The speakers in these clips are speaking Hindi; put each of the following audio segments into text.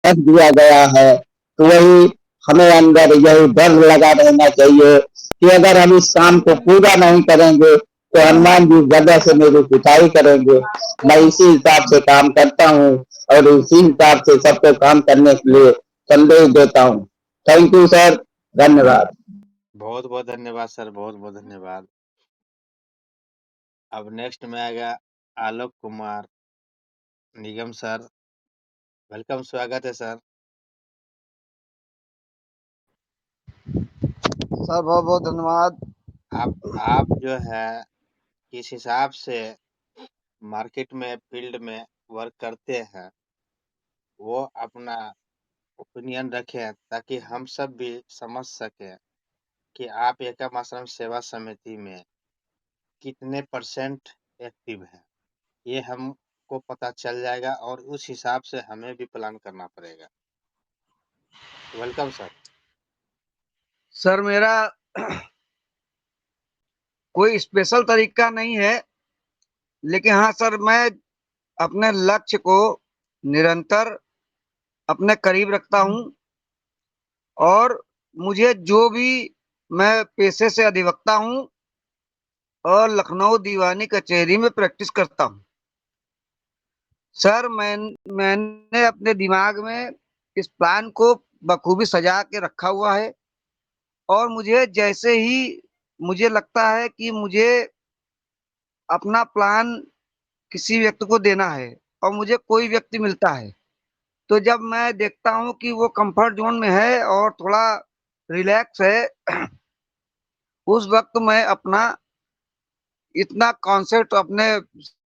रख दिया गया है, तो वही हमें अंदर यही डर लगा रहना चाहिए कि अगर हम इस काम को पूरा नहीं करेंगे तो हनुमान जी जगह से मेरी पिटाई करेंगे। मैं इसी हिसाब से काम करता हूँ और इसी हिसाब से सबको काम करने के लिए संदेश देता हूँ। थैंक यू सर, धन्यवाद। बहुत बहुत धन्यवाद सर, बहुत बहुत धन्यवाद। अब नेक्स्ट में आएगा आलोक कुमार निगम सर। वेलकम, स्वागत है सर। सर बहुत बहुत धन्यवाद। आप जो है किस हिसाब से मार्केट में फील्ड में वर्क करते हैं वो अपना ओपिनियन रखें ताकि हम सब भी समझ सकें कि आप एकम आश्रम सेवा समिति में कितने परसेंट एक्टिव है। ये हमको पता चल जाएगा और उस हिसाब से हमें भी प्लान करना पड़ेगा। Welcome sir. सर मेरा कोई स्पेशल तरीका नहीं है, लेकिन हाँ सर मैं अपने लक्ष्य को निरंतर अपने करीब रखता हूँ और मुझे जो भी मैं पेशे से अधिवक्ता हूँ और लखनऊ दीवानी कचहरी में प्रैक्टिस करता हूँ। सर मैंने अपने दिमाग में इस प्लान को बखूबी सजा के रखा हुआ है और मुझे जैसे ही मुझे लगता है कि मुझे अपना प्लान किसी व्यक्ति को देना है और मुझे कोई व्यक्ति मिलता है, तो जब मैं देखता हूँ कि वो कंफर्ट जोन में है और थोड़ा रिलैक्स है, उस वक्त मैं अपना इतना कॉन्सेप्ट अपने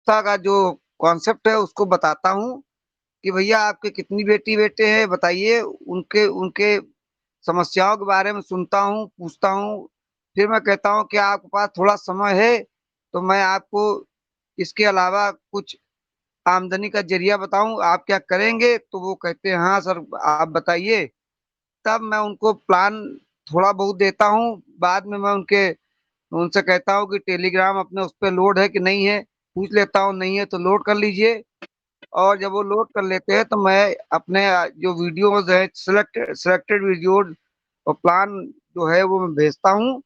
का जो कॉन्सेप्ट है उसको बताता हूँ कि भैया आपके कितनी बेटी बेटे हैं बताइए, उनके उनके समस्याओं के बारे में सुनता हूँ, पूछता हूँ। फिर मैं कहता हूँ कि आपके पास थोड़ा समय है तो मैं आपको इसके अलावा कुछ आमदनी का जरिया बताऊं, आप क्या करेंगे? तो वो कहते हैं हाँ सर आप बताइए। तब मैं उनको प्लान थोड़ा बहुत देता हूँ, बाद में मैं उनके उनसे कहता हूँ कि टेलीग्राम अपने उस पर लोड है कि नहीं है, पूछ लेता हूँ, नहीं है तो लोड कर लीजिए। और जब वो लोड कर लेते हैं तो मैं अपने जो वीडियोज है सिलेक्टेड वीडियो और प्लान जो है वो मैं भेजता हूँ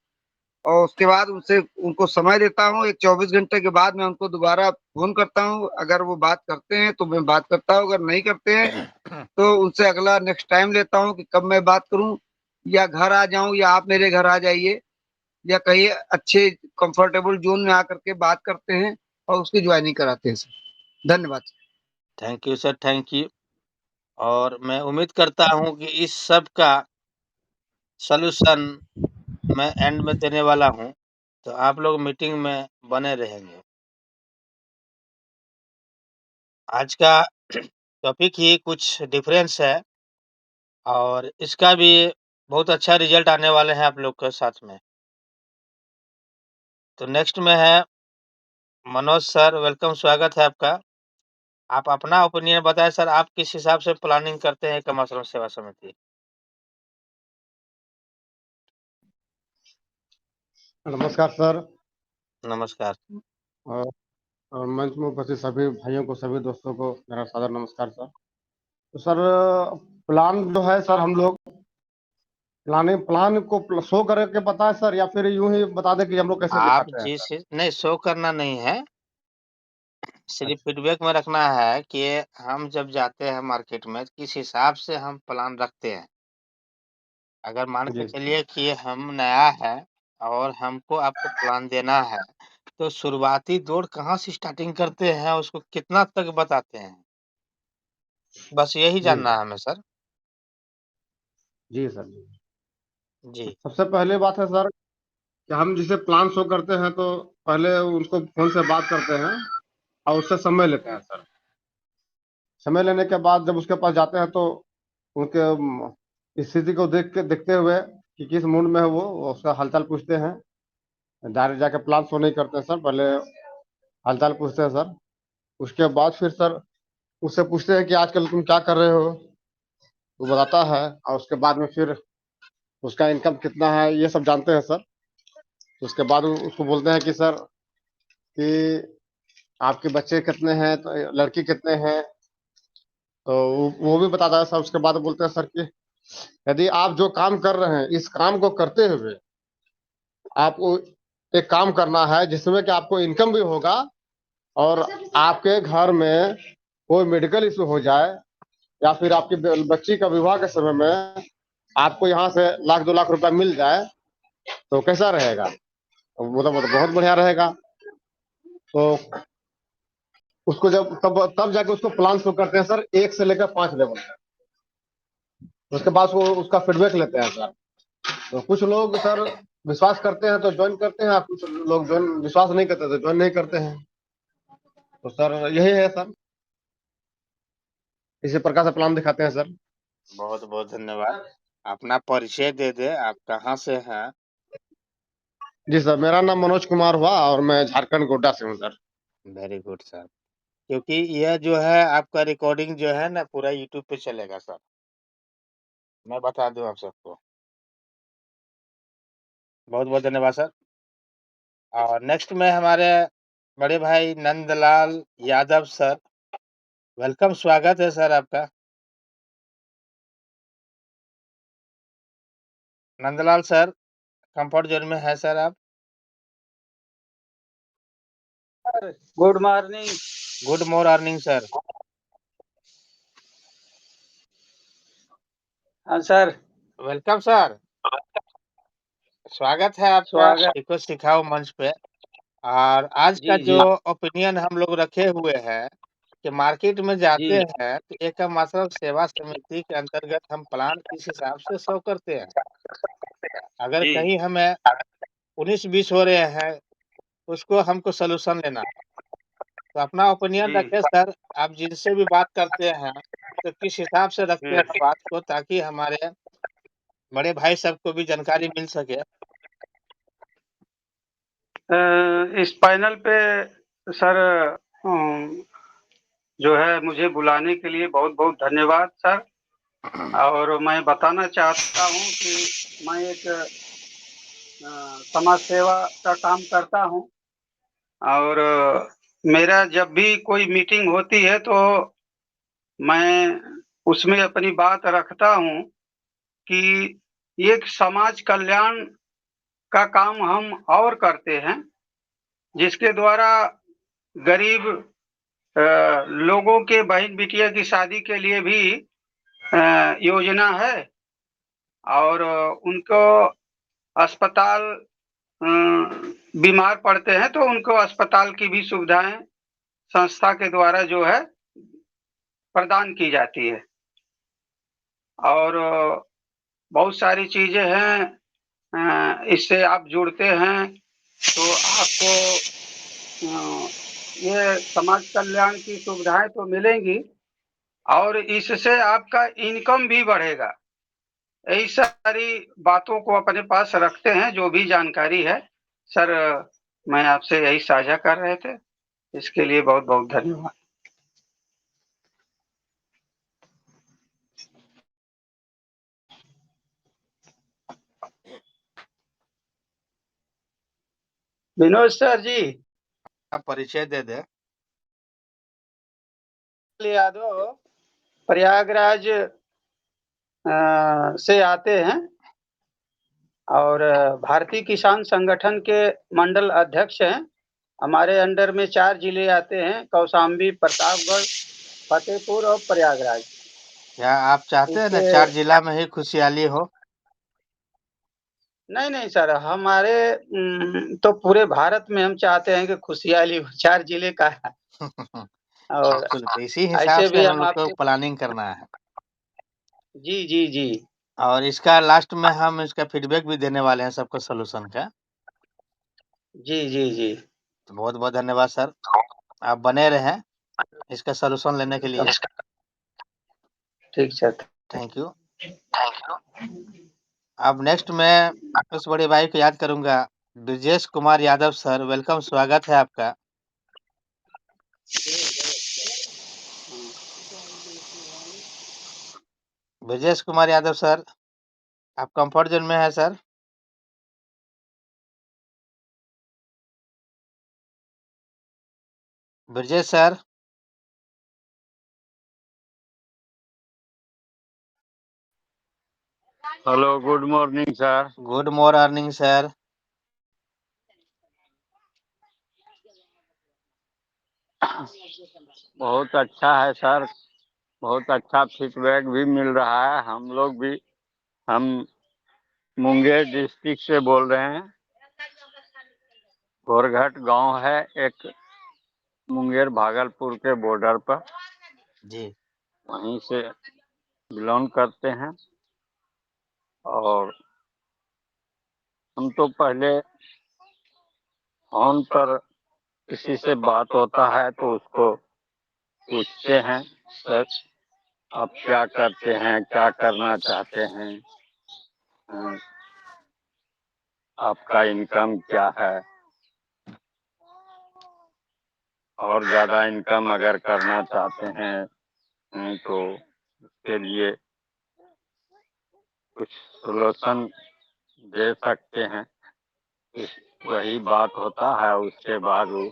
और उसके बाद उनसे उनको समय देता हूँ। एक 24 घंटे के बाद मैं उनको दोबारा फोन करता हूँ, अगर वो बात करते हैं तो मैं बात करता हूँ, अगर नहीं करते हैं तो उनसे अगला नेक्स्ट टाइम लेता हूँ कि कब मैं बात करूँ, या घर आ जाऊँ या आप मेरे घर आ जाइए, या कहीं अच्छे कंफर्टेबल जोन में आकर के बात करते हैं और उसकी ज्वाइनिंग कराते हैं सर। धन्यवाद। Thank you sir, thank you. और मैं उम्मीद करता हूँ कि इस सब का सॉल्यूशन मैं एंड में देने वाला हूँ, तो आप लोग मीटिंग में बने रहेंगे। आज का टॉपिक ही कुछ डिफरेंस है और इसका भी बहुत अच्छा रिजल्ट आने वाले हैं आप लोग के साथ में। तो नेक्स्ट में है मनोज सर। वेलकम, स्वागत है आपका। आप अपना ओपिनियन बताएं सर, आप किस हिसाब से प्लानिंग करते हैं एकम आश्रम सेवा समिति? नमस्कार सर। नमस्कार। और, और मंच में उपस्थित सभी भाइयों को, सभी दोस्तों को मेरा सादर नमस्कार सर। तो सर प्लान जो है सर, हम लोग प्लान को शो करके पता है सर, या फिर यूं ही बता दें कि हम लोग कैसे आप दिखाते हैं जिस सर? नहीं शो करना नहीं है, सिर्फ अच्छा फीडबैक में रखना है कि हम जब जाते हैं मार्केट में किस हिसाब से हम प्लान रखते हैं। अगर मान के जी चलिए कि हम नया है और हमको आपको प्लान देना है, तो शुरुआती दौर कहाँ से स्टार्टिंग करते हैं, उसको कितना तक बताते हैं, बस यही जी जानना है हमें सर। जी सर। जी। सबसे पहले बात है सर कि हम जिसे प्लान शो करते हैं तो पहले उसको फोन से बात करते हैं और उससे समय लेते हैं सर। समय लेने के बाद जब उसके पास जाते हैं तो उनके स्थिति को देखते हुए कि किस मूड में है वो उसका हालचाल पूछते हैं। डायरेक्ट जाके प्लान शो नहीं करते हैं सर, पहले हालचाल पूछते हैं सर। उसके बाद फिर सर उससे पूछते हैं कि आजकल तुम क्या कर रहे हो, वो बताता है। और उसके बाद में फिर उसका इनकम कितना है ये सब जानते हैं सर। तो उसके बाद उसको बोलते हैं कि सर कि आपके बच्चे कितने हैं, तो लड़की कितने हैं, तो वो भी बताता है सर। उसके बाद बोलते हैं सर कि यदि आप जो काम कर रहे हैं इस काम को करते हुए आपको एक काम करना है जिसमें कि आपको इनकम भी होगा, और आपके घर में कोई मेडिकल इशू हो जाए या फिर आपकी बच्ची का विवाह के समय में आपको यहाँ से 1 लाख 2 लाख रुपया मिल जाए तो कैसा रहेगा? तो वो तो बहुत बढ़िया रहेगा। तो उसको जब तब जाके उसको प्लान शो करते हैं सर, 1 से लेकर 5 लेवल तक। उसके बाद वो उसका फीडबैक लेते हैं सर। तो कुछ लोग सर विश्वास करते हैं तो ज्वाइन करते हैं, कुछ लोग ज्वाइन विश्वास नहीं करते तो ज्वाइन नहीं करते हैं। तो सर यही है सर, इसी प्रकार से प्लान दिखाते हैं सर। बहुत बहुत धन्यवाद। अपना परिचय दे दे, आप कहाँ से हैं? जी सर, मेरा नाम मनोज कुमार हुआ और मैं झारखंड गोड्डा से हूँ सर। Very good sir. क्योंकि यह जो है आपका रिकॉर्डिंग जो है ना पूरा यूट्यूब पे चलेगा सर, मैं बता दूं आप सबको। बहुत बहुत धन्यवाद सर। और नेक्स्ट में हमारे बड़े भाई नंदलाल यादव सर, वेलकम, स्वागत है सर आपका। नंदलाल सर, कंफर्ट जोन में है सर आप? Good morning. Good morning sir. हाँ सर, वेलकम सर, स्वागत है आपका स्वागत। सीखो सिखाओ मंच पे। और आज का जी जो जी ओपिनियन हम लोग रखे हुए हैं कि मार्केट में जाते जी हैं तो एक मतलब सेवा समिति के अंतर्गत हम प्लान किस हिसाब से सर्व करते हैं। अगर जी कहीं हमें 19-20 हो रहे हैं, उसको हमको सॉल्यूशन लेना। तो अपना ओपिनियन जी रखें सर, आप जिनसे भी बात करते हैं, तो किस हिसाब से रखते हैं बात को, ताकि हमारे बड़े भाई सबको भी जानकारी मिल सके। इस पैनल पे सर जो है मुझे बुलाने के लिए बहुत बहुत धन्यवाद सर। और मैं बताना चाहता हूँ कि मैं एक समाज सेवा का काम करता हूँ। और मेरा जब भी कोई मीटिंग होती है तो मैं उसमें अपनी बात रखता हूँ कि एक समाज कल्याण का काम हम और करते हैं, जिसके द्वारा गरीब लोगों के बहन बिटिया की शादी के लिए भी योजना है। और उनको अस्पताल बीमार पड़ते हैं तो उनको अस्पताल की भी सुविधाएं संस्था के द्वारा जो है प्रदान की जाती है। और बहुत सारी चीजें हैं, इससे आप जुड़ते हैं तो आपको ये समाज कल्याण की सुविधाएं तो मिलेंगी और इससे आपका इनकम भी बढ़ेगा। यही सारी बातों को अपने पास रखते हैं, जो भी जानकारी है सर मैं आपसे यही साझा कर रहे थे। इसके लिए बहुत बहुत धन्यवाद। विनोद सर जी, आप परिचय दे दे। यादव प्रयागराज से आते हैं और भारतीय किसान संगठन के मंडल अध्यक्ष हैं। हमारे अंडर में 4 जिले आते हैं, कौशाम्बी, प्रतापगढ़, फतेहपुर और प्रयागराज। क्या आप चाहते हैं ना इसके 4 जिला में ही खुशहाली हो? नहीं नहीं सर, हमारे तो पूरे भारत में हम चाहते हैं कि खुशहाली 4 जिले का है। और बिल्कुल, तो इसी हिसाब ऐसे से भी हम हम लोग को आपके प्लानिंग करना है। जी जी जी और इसका लास्ट में हम इसका फीडबैक भी देने वाले हैं सबको सॉल्यूशन का। जी जी जी तो बहुत-बहुत धन्यवाद सर। आप बने रहें इसका सॉल्यूशन लेने के लिए। ठीक सर। Thank you. अब नेक्स्ट मैं उस बड़े भाई को याद करूँगा, ब्रजेश कुमार यादव सर, वेलकम, स्वागत है आपका। ब्रजेश कुमार यादव सर, आप कंफर्ट ज़ोन में हैं sir? Brajesh sir? Hello, good morning sir. Good morning sir. बहुत अच्छा है सर, बहुत अच्छा फीडबैक भी मिल रहा है। हम मुंगेर डिस्ट्रिक्ट से बोल रहे हैं। गोरघट गांव है एक, मुंगेर भागलपुर के बॉर्डर पर, जी। वहीं से बिलोंग करते हैं। और हम तो पहले फोन पर किसी से बात होता है तो उसको पूछते हैं, सर आप क्या करते हैं, क्या करना चाहते हैं, आपका इनकम क्या है, और ज्यादा इनकम अगर करना चाहते हैं तो उसके लिए कुछ सोल्यूशन दे सकते हैं। वही बात होता है। उसके बाद वो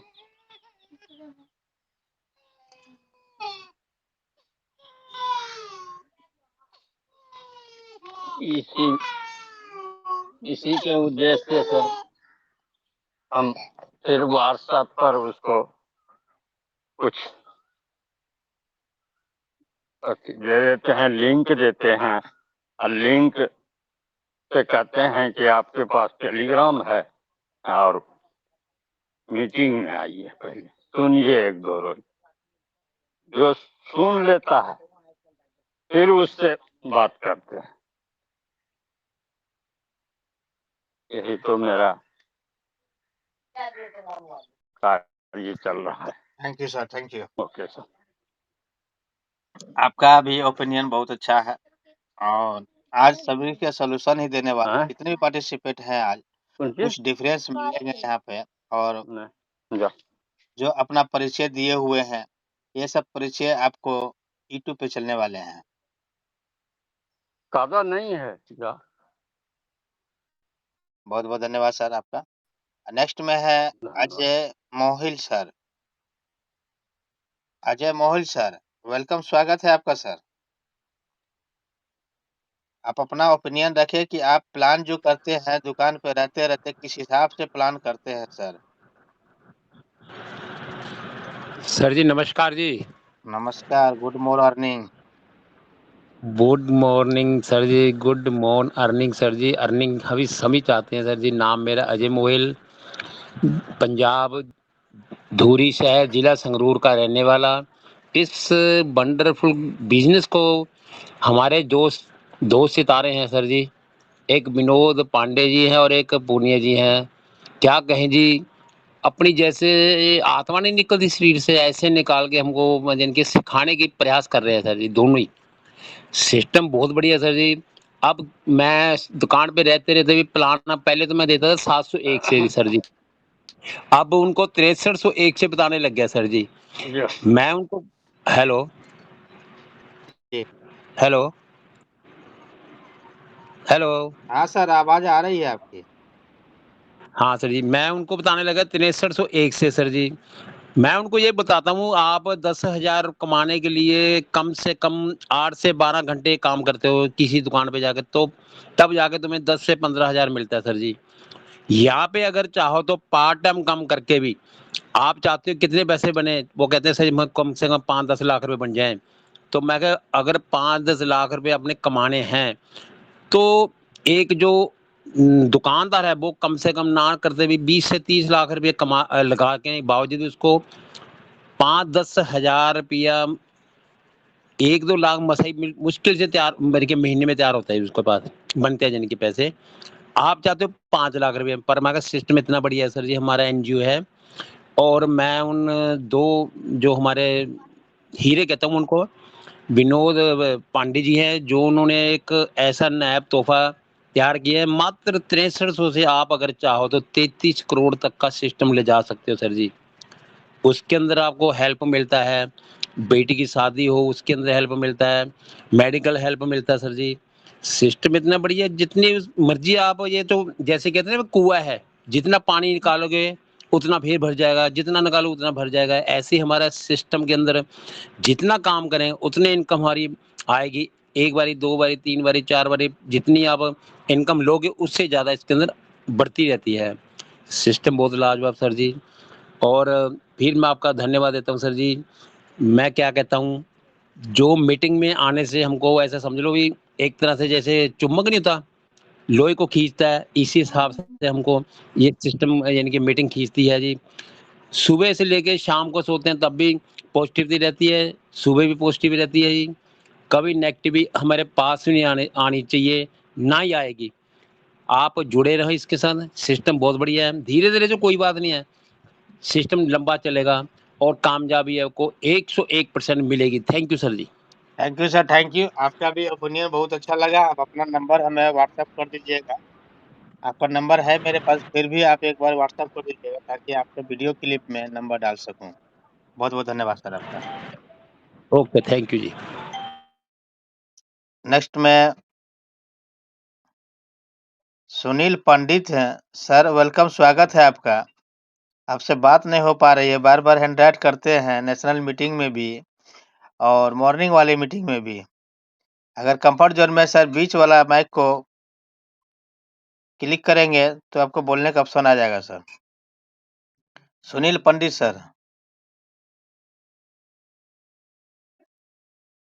इसी के उद्देश्य से हम फिर व्हाट्सएप पर उसको कुछ दे देते हैं, लिंक देते हैं, और लिंक पे कहते हैं कि आपके पास टेलीग्राम है और मीटिंग में आइए, पहले सुनिए एक दो रोज। जो सुन लेता है फिर उससे बात करते हैं। यही तो मेरा कार्य चल रहा है। Thank you sir, thank you. Okay sir. आपका भी ओपिनियन बहुत अच्छा है और आज सभी के सोल्यूशन ही देने वाले हाँ? जितने भी पार्टिसिपेट हैं आज कुछ डिफरेंस मिलेंगे यहाँ पे। और जा। जो अपना परिचय दिए हुए हैं ये सब परिचय आपको यूट्यूब पे चलने वाले हैं। कादा नहीं है जा। बहुत बहुत धन्यवाद सर आपका। नेक्स्ट में है Ajay Mohil sir. Ajay Mohil sir, welcome, स्वागत है आपका सर। आप अपना ओपिनियन रखें कि आप प्लान जो करते हैं दुकान पे रहते रहते किस हिसाब से प्लान करते हैं सर। सर जी नमस्कार जी। नमस्कार, good morning. Good morning sir जी, गुड मॉर्न अर्निंग सर जी। अर्निंग अभी सभी चाहते हैं सर जी। नाम मेरा अजय मोहिल, पंजाब धूरी शहर जिला संगरूर का रहने वाला। इस वंडरफुल बिजनेस को हमारे दो सितारे हैं सर जी। एक विनोद पांडे जी हैं और एक पूर्णिया जी हैं। क्या कहें जी, अपनी जैसे आत्मा नहीं निकलती शरीर से, ऐसे निकाल के हमको इनके सिखाने की प्रयास कर रहे हैं सर जी। दोनों ही सिस्टम बहुत बढ़िया सर जी। अब मैं दुकान पे रहते रहते भी प्लान, पहले तो मैं देता था 701 से सर जी, अब उनको 6301 से बताने लग गया सर जी। मैं उनको हेलो जी। हेलो हेलो हाँ सर, आवाज आ रही है आपकी। हाँ सर जी, मैं उनको बताने लगा 6301 से सर जी। मैं उनको ये बताता हूँ, आप 10,000 कमाने के लिए कम से कम 8 से 12 घंटे काम करते हो किसी दुकान पे जाकर, तो तब जाके तुम्हें 10 से 15,000 मिलता है सर जी। यहाँ पे अगर चाहो तो पार्ट टाइम काम करके भी आप चाहते हो कितने पैसे बने, वो कहते हैं सर मैं कम से कम 5-10 लाख रुपए बन जाएं। तो मैं कहा अगर 5-10 लाख रुपए अपने कमाने हैं तो एक जो दुकानदार है वो कम से कम ना करते भी 20 से 30 लाख रुपए लगा के बावजूद उसको 5-10 हजार रुपया 1-2 लाख मसाई मुश्किल से तैयार मेरे के महीने में तैयार होता है उसके पास, बनते हैं जिनके पैसे। आप चाहते हो 5 लाख रुपए, पर हमारा सिस्टम इतना बढ़िया है सर जी। हमारा एनजीओ है और मैं उन दो जो हमारे हीरे कहता हूँ उनको, विनोद पांडे जी हैं, जो उन्होंने एक ऐसा नायाब तोहफा तैयार किया है। मात्र 6300 से आप अगर चाहो तो 33 करोड़ तक का सिस्टम ले जा सकते हो सर जी। उसके अंदर आपको हेल्प मिलता है, बेटी की शादी हो उसके अंदर हेल्प मिलता है, मेडिकल हेल्प मिलता है सर जी। सिस्टम इतना बढ़िया, जितनी मर्जी आप, ये तो जैसे कहते हैं ना कुआं है, जितना पानी निकालोगे उतना फिर भर जाएगा, जितना निकालो उतना भर जाएगा। ऐसे ही हमारा सिस्टम के अंदर जितना काम करें उतने इनकम हमारी आएगी। 1 बारी, 2 बारी, 3 बारी, 4 बारी जितनी आप इनकम लोगे उससे ज़्यादा इसके अंदर बढ़ती रहती है। सिस्टम बहुत लाजवाब सर जी। और फिर मैं आपका धन्यवाद देता हूँ सर जी। मैं क्या कहता हूँ, जो मीटिंग में आने से हमको ऐसा समझ लो कि एक तरह से जैसे चुम्बक नहीं होता, लोहे को खींचता है, इसी हिसाब से हमको ये सिस्टम यानी कि मीटिंग खींचती है जी। सुबह से लेके शाम को सोते हैं तब भी पॉजिटिविटी रहती है, सुबह भी पॉजिटिव रहती है जी। कभी नेगेटिविटी हमारे पास भी नहीं आनी चाहिए, ना ही आएगी। आप जुड़े रहो इसके साथ, सिस्टम बहुत बढ़िया है। धीरे-धीरे जो कोई बात नहीं है, सिस्टम लंबा चलेगा और कामयाबी आपको 101% मिलेगी। Thank you sir ji. Thank you sir, thank you. आपका भी ओपिनियन बहुत अच्छा लगा। आप अपना नंबर हमें व्हाट्सएप कर दीजिएगा। आपका नंबर है मेरे पास, फिर भी आप एक बार व्हाट्सएप कर दीजिएगा ताकि आपके वीडियो क्लिप में नंबर डाल सकूँ। बहुत-बहुत धन्यवाद सर आपका। Okay, thank you ji. Next में सुनील पंडित हैं। सर वेलकम, स्वागत है आपका। आपसे बात नहीं हो पा रही है, बार-बार हैंड राइट करते हैं, नेशनल मीटिंग में भी और मॉर्निंग वाली मीटिंग में भी। अगर कंफर्ट ज़ोन में सर बीच वाला माइक को क्लिक करेंगे तो आपको बोलने का ऑप्शन आ जाएगा सर। सुनील पंडित सर।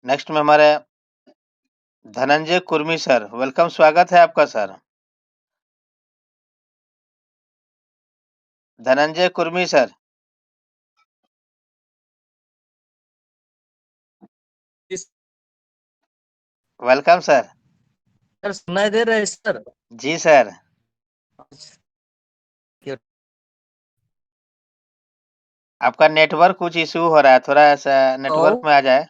नेक्स्ट में हमारे धनंजय कुर्मी सर, वेलकम, स्वागत है आपका sir. Dhananjay Kurmi sir. Welcome sir. Sir सुनाई दे रहा है सर? जी सर। आपका नेटवर्क कुछ इशू हो रहा है, थोड़ा सा नेटवर्क में आ जाए।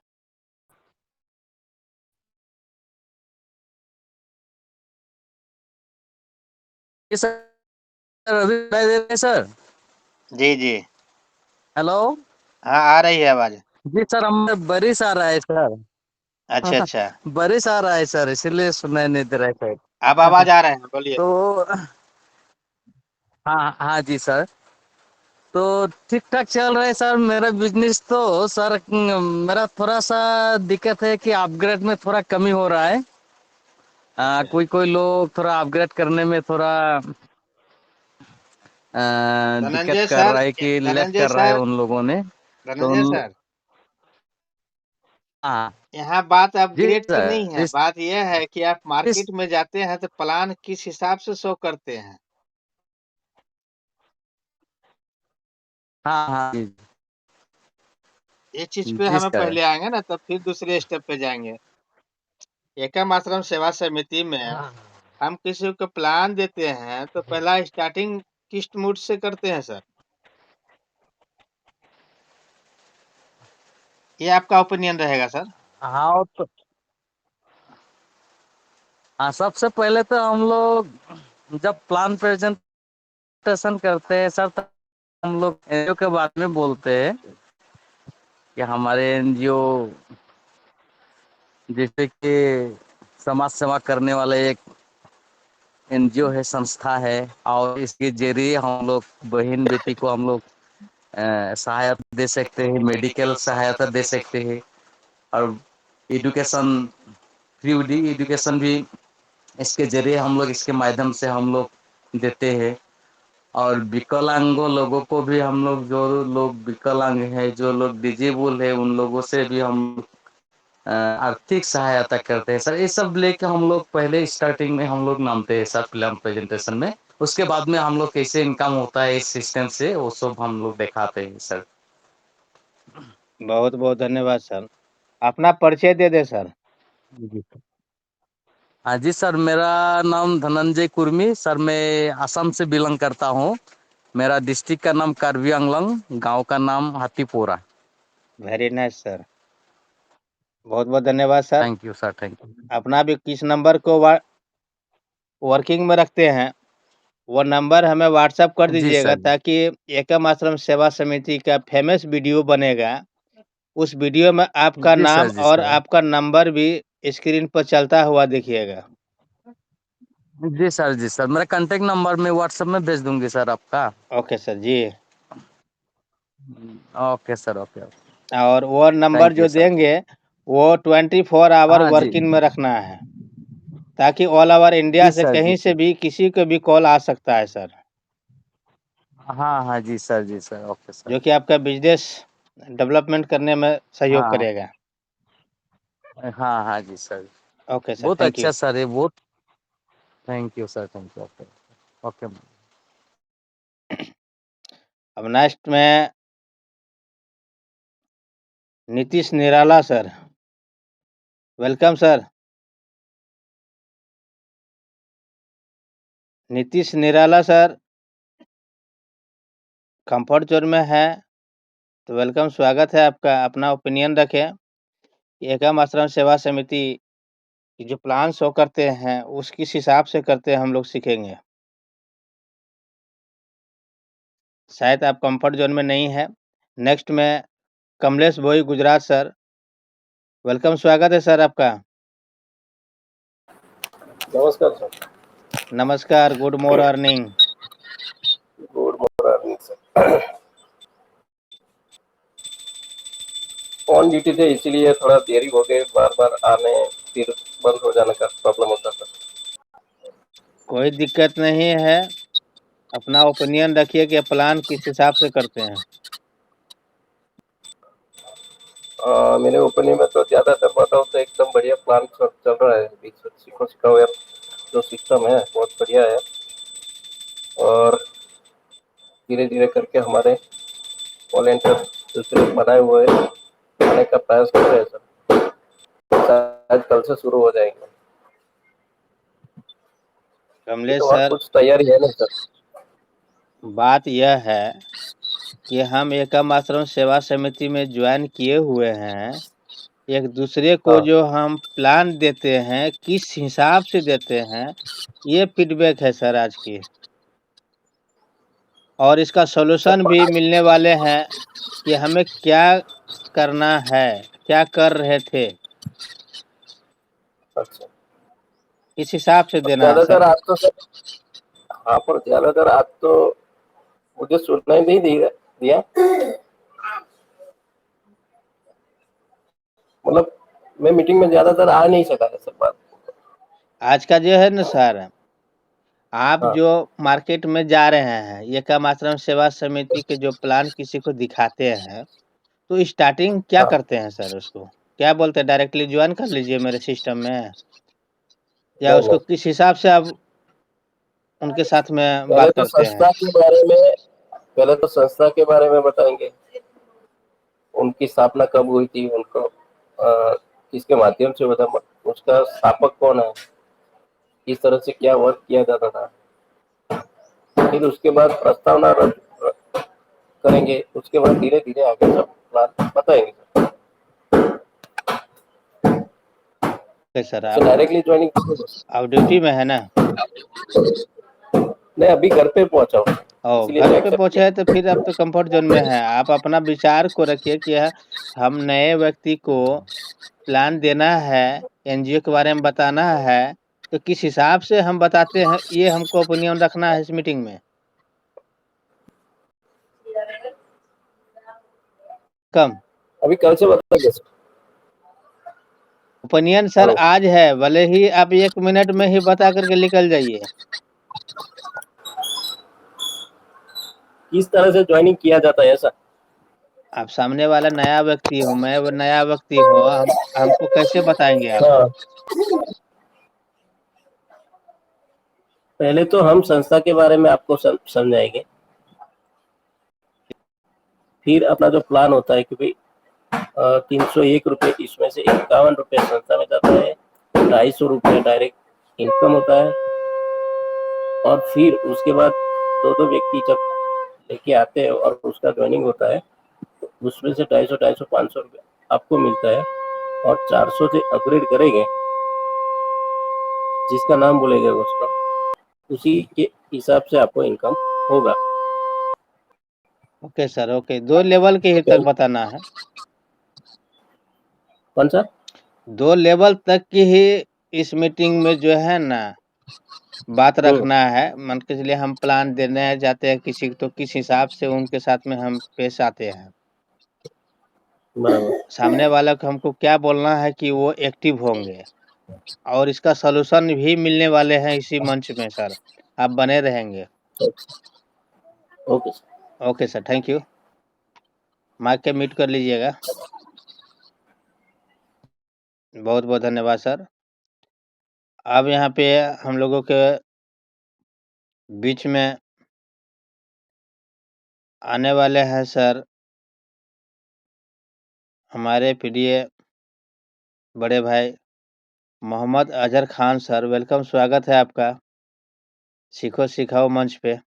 सर अभी सुनाई दे रहा है सर? जी, जी। हेलो। हाँ, आ रही है आवाज़। जी सर, हमें बारिश आ रहा है सर। अच्छा, अच्छा। बारिश आ रहा है सर, इसीलिए सुनाई नहीं दे रहा है सर। अब आवाज़ आ रहा है, बोलिए। तो हाँ हाँ जी सर, तो ठीक ठाक चल रहा है सर मेरा बिजनेस। तो सर मेरा थोड़ा सा दिक्कत है कि अपग्रेड में थोड़ा कमी हो रहा है। कोई कोई लोग थोड़ा अपग्रेड करने में थोड़ा दिक्कत धनंजय कर सर, रहा है कि लेट धनंजय कर रहा है सर, उन लोगों ने। तो धनंजय सर, हाँ यहाँ बात जी अपग्रेड की नहीं है, सर। बात यह है कि आप इस मार्केट में जाते हैं तो प्लान किस हिसाब से शो करते हैं। हाँ हाँ जी ये चीज़ पे जी हमें सर। पहले आएँगे ना, तब फिर दूसरे स्टेप पे जाएँगे। एकम आश्रम सेवा समिति में हाँ हम किसी को प्लान देते हैं, तो पहला स्टार्टिंग किस मूड से करते हैं सर? ये आपका ओपिनियन रहेगा सर। हाँ तो हाँ, सबसे पहले तो हम लोग जब प्लान प्रेजेंटेशन करते हैं सर, तब हम लोग एनजीओ के बारे में बोलते हैं कि हमारे एनजीओ जैसे कि समाज सेवा करने वाले एक एनजीओ है, संस्था है, और इसके जरिए हम लोग बहन बेटी को हम लोग सहायता दे सकते हैं, मेडिकल सहायता दे सकते हैं, और एजुकेशन फ्री एजुकेशन भी इसके जरिए हम लोग, इसके माध्यम से हम लोग देते हैं। और विकलांगों लोगों को भी हम लोग, जो लोग विकलांग हैं, जो लोग डिजेबल है, उन लोगों से भी हम आर्थिक सहायता करते हैं सर। ये सब लेके हम लोग पहले स्टार्टिंग में हम लोग नामते हैं सर प्लान प्रेजेंटेशन में। उसके बाद में हम लोग कैसे इनकम होता है इस सिस्टम से, वो सब हम लोग दिखाते हैं सर। बहुत-बहुत धन्यवाद सर। अपना परिचय दे दें सर। हाँ जी सर, मेरा नाम धनंजय कुर्मी सर, मैं असम से बिलोंग करता हूँ। मेरा डिस्ट्रिक्ट का नाम कार्बी आंगलोंग, गांव का नाम हाथीपोरा। Very nice sir. बहुत-बहुत धन्यवाद sir. Thank you sir, thank you. अपना भी किस नंबर को वर्किंग में रखते हैं, वो नंबर हमें व्हाट्सएप कर जी दीजिएगा सर। ताकि एकम आश्रम सेवा समिति का फेमस वीडियो बनेगा। उस वीडियो में आपका जी नाम सर, जी और सर। आपका नंबर भी स्क्रीन पर चलता हुआ दिखिएगा। जी सर, जी सर, मेरा कांटेक्ट नंबर मैं व्हाट्सएप में भेज दूंगी सर आपका। ओके सर जी। Okay sir, okay. और वो नंबर थैंक जो यू सर। देंगे, वो 24 आवर हाँ जी वर्किंग में रखना है, ताकि ऑल ओवर इंडिया जी से सर जी कहीं से सर भी किसी को भी कॉल आ सकता है सर, हाँ हाँ जी सर ओके सर जो कि आपका बिजनेस डेवलपमेंट करने में सहयोग हाँ करेगा। हाँ हाँ जी सर ओके सर, बहुत थैंक यू। अच्छा सर है बहुत thank you sir thank you okay okay अब नेक्स्ट में नीतीश निराला सर, वेलकम सर। नीतीश निराला सर कंफर्ट जोन में है तो वेलकम, स्वागत है आपका। अपना ओपिनियन रखें। एकम आश्रम सेवा समिति की जो प्लान शो करते हैं उस किस हिसाब से करते हैं हम लोग सीखेंगे। शायद आप कंफर्ट जोन में नहीं है। नेक्स्ट में कमलेश भोई गुजरात सर, वेलकम, स्वागत है सर आपका। नमस्कार सर। नमस्कार, good morning. Good morning sir. On duty थे इसीलिए थोड़ा देरी हो गई, बार बार आने फिर बंद हो जाने का प्रॉब्लम होता था। कोई दिक्कत नहीं है, अपना ओपिनियन रखिए कि प्लान किस हिसाब से करते हैं। मेरे ओपिनियन में तो ज़्यादातर बताओ तो एकदम बढ़िया प्लान चल रहा है। सीखो सिखाओ यार जो सिस्टम है बहुत बढ़िया है, और धीरे धीरे करके हमारे वॉलेंटियर दूसरे बनाए हुए आने का प्रयास कर रहे हैं सर, शायद कल से शुरू हो जाएंगे। कमलेश तो और सर, कुछ तैयारी है नहीं सर? बात यह है कि हम एकम आश्रम सेवा समिति में ज्वाइन किए हुए हैं। एक दूसरे को हाँ जो हम प्लान देते हैं किस हिसाब से देते हैं, ये फीडबैक है सर आज की। और इसका सॉल्यूशन भी मिलने वाले हैं कि हमें क्या करना है, क्या कर रहे थे, अच्छा। इस हिसाब से देना ज्यादातर सर। आज तो सर, हाँ पर ज्यादातर आज तो मुझे सुनना ही नहीं दिया। मतलब मैं मीटिंग में ज्यादातर आ नहीं सका है सर बात। आज का जो है ना सर, आप हाँ जो मार्केट में जा रहे हैं, एकम आश्रम सेवा समिति के जो प्लान किसी को दिखाते हैं, तो स्टार्टिंग क्या हाँ करते हैं सर? उसको क्या बोलते हैं, डायरेक्टली ज्वाइन कर लीजिए मेरे सिस्टम में, या नहीं उसको नहीं, किस हिसाब से आप उनके साथ में पहले बात तो करते हैं? संस्था के बारे में बताएंगे। उनकी स्थापना कब हुई थी, उनको किसके माध्यम से बता, उसका स्थापक कौन है, किस तरह से क्या वर्क किया जाता था। फिर उसके बाद प्रस्तावना करेंगे, उसके बाद धीरे धीरे आगे सब प्लान बताएंगे। सर तो आप डायरेक्टली ज्वाइनिंग ड्यूटी में है ना? नहीं, अभी घर पे पहुंचा हूँ, इसीलिए घर मैं पे एक्सेप्ट पहुंचे किया। हैं तो फिर आप तो कंफर्ट जोन में हैं। आप अपना विचार को रखिए कि हम नए व्यक्ति को प्लान देना है, एनजीओ के बारे में बताना है, तो किस हिसाब से हम बताते हैं, ये हमको ओपिनियन रखना है इस मीटिंग में। कम अभी कल से बताएंगे सर। ओपिनियन सर हेलो, आज है, भले ही आप 1 मिनट में ही बता करके निकल जाइए। किस तरह से ज्वाइनिंग किया जाता है सर? आप सामने वाला नया व्यक्ति हो, मैं वो नया व्यक्ति हूँ, हमको कैसे बताएंगे आप? हाँ, पहले तो हम संस्था के बारे में आपको समझाएंगे। फिर अपना जो प्लान होता है कि भाई 301 रुपये, इसमें से 51 रुपये संस्था में जाता है, 250 रुपये डायरेक्ट इनकम होता है। और फिर उसके बाद दो दो व्यक्ति जब लेके आते हैं और उसका ज्वाइनिंग होता है, तो उसमें से 250, 500 रुपये आपको मिलता है। और 400 से अपग्रेड करेंगे, जिसका नाम बोलेगा उसका, उसी के हिसाब से आपको इनकम होगा। ओके सर, ओके, 2 लेवल के ही तक बताना है। कौन सा? 2 लेवल तक की ही इस मीटिंग में जो है ना बात रखना है। मान के चलिए हम प्लान देने जाते हैं किसी को, तो किस हिसाब से उनके साथ में हम पेश आते हैं। बराबर। सामने वाला को हमको क्या बोलना है कि वो एक्टिव होंगे और इसका सॉल्यूशन भी मिलने वाले हैं इसी मंच में सर। आप बने रहेंगे। Okay sir. Okay sir, thank you. Mic के म्यूट कर लीजिएगा। बहुत-बहुत धन्यवाद सर। अब यहाँ पे हम लोगों के बीच में आने वाले हैं सर हमारे प्रिय बड़े भाई मोहम्मद अजहर खान सर। वेलकम, स्वागत है आपका सीखो सिखाओ मंच पे।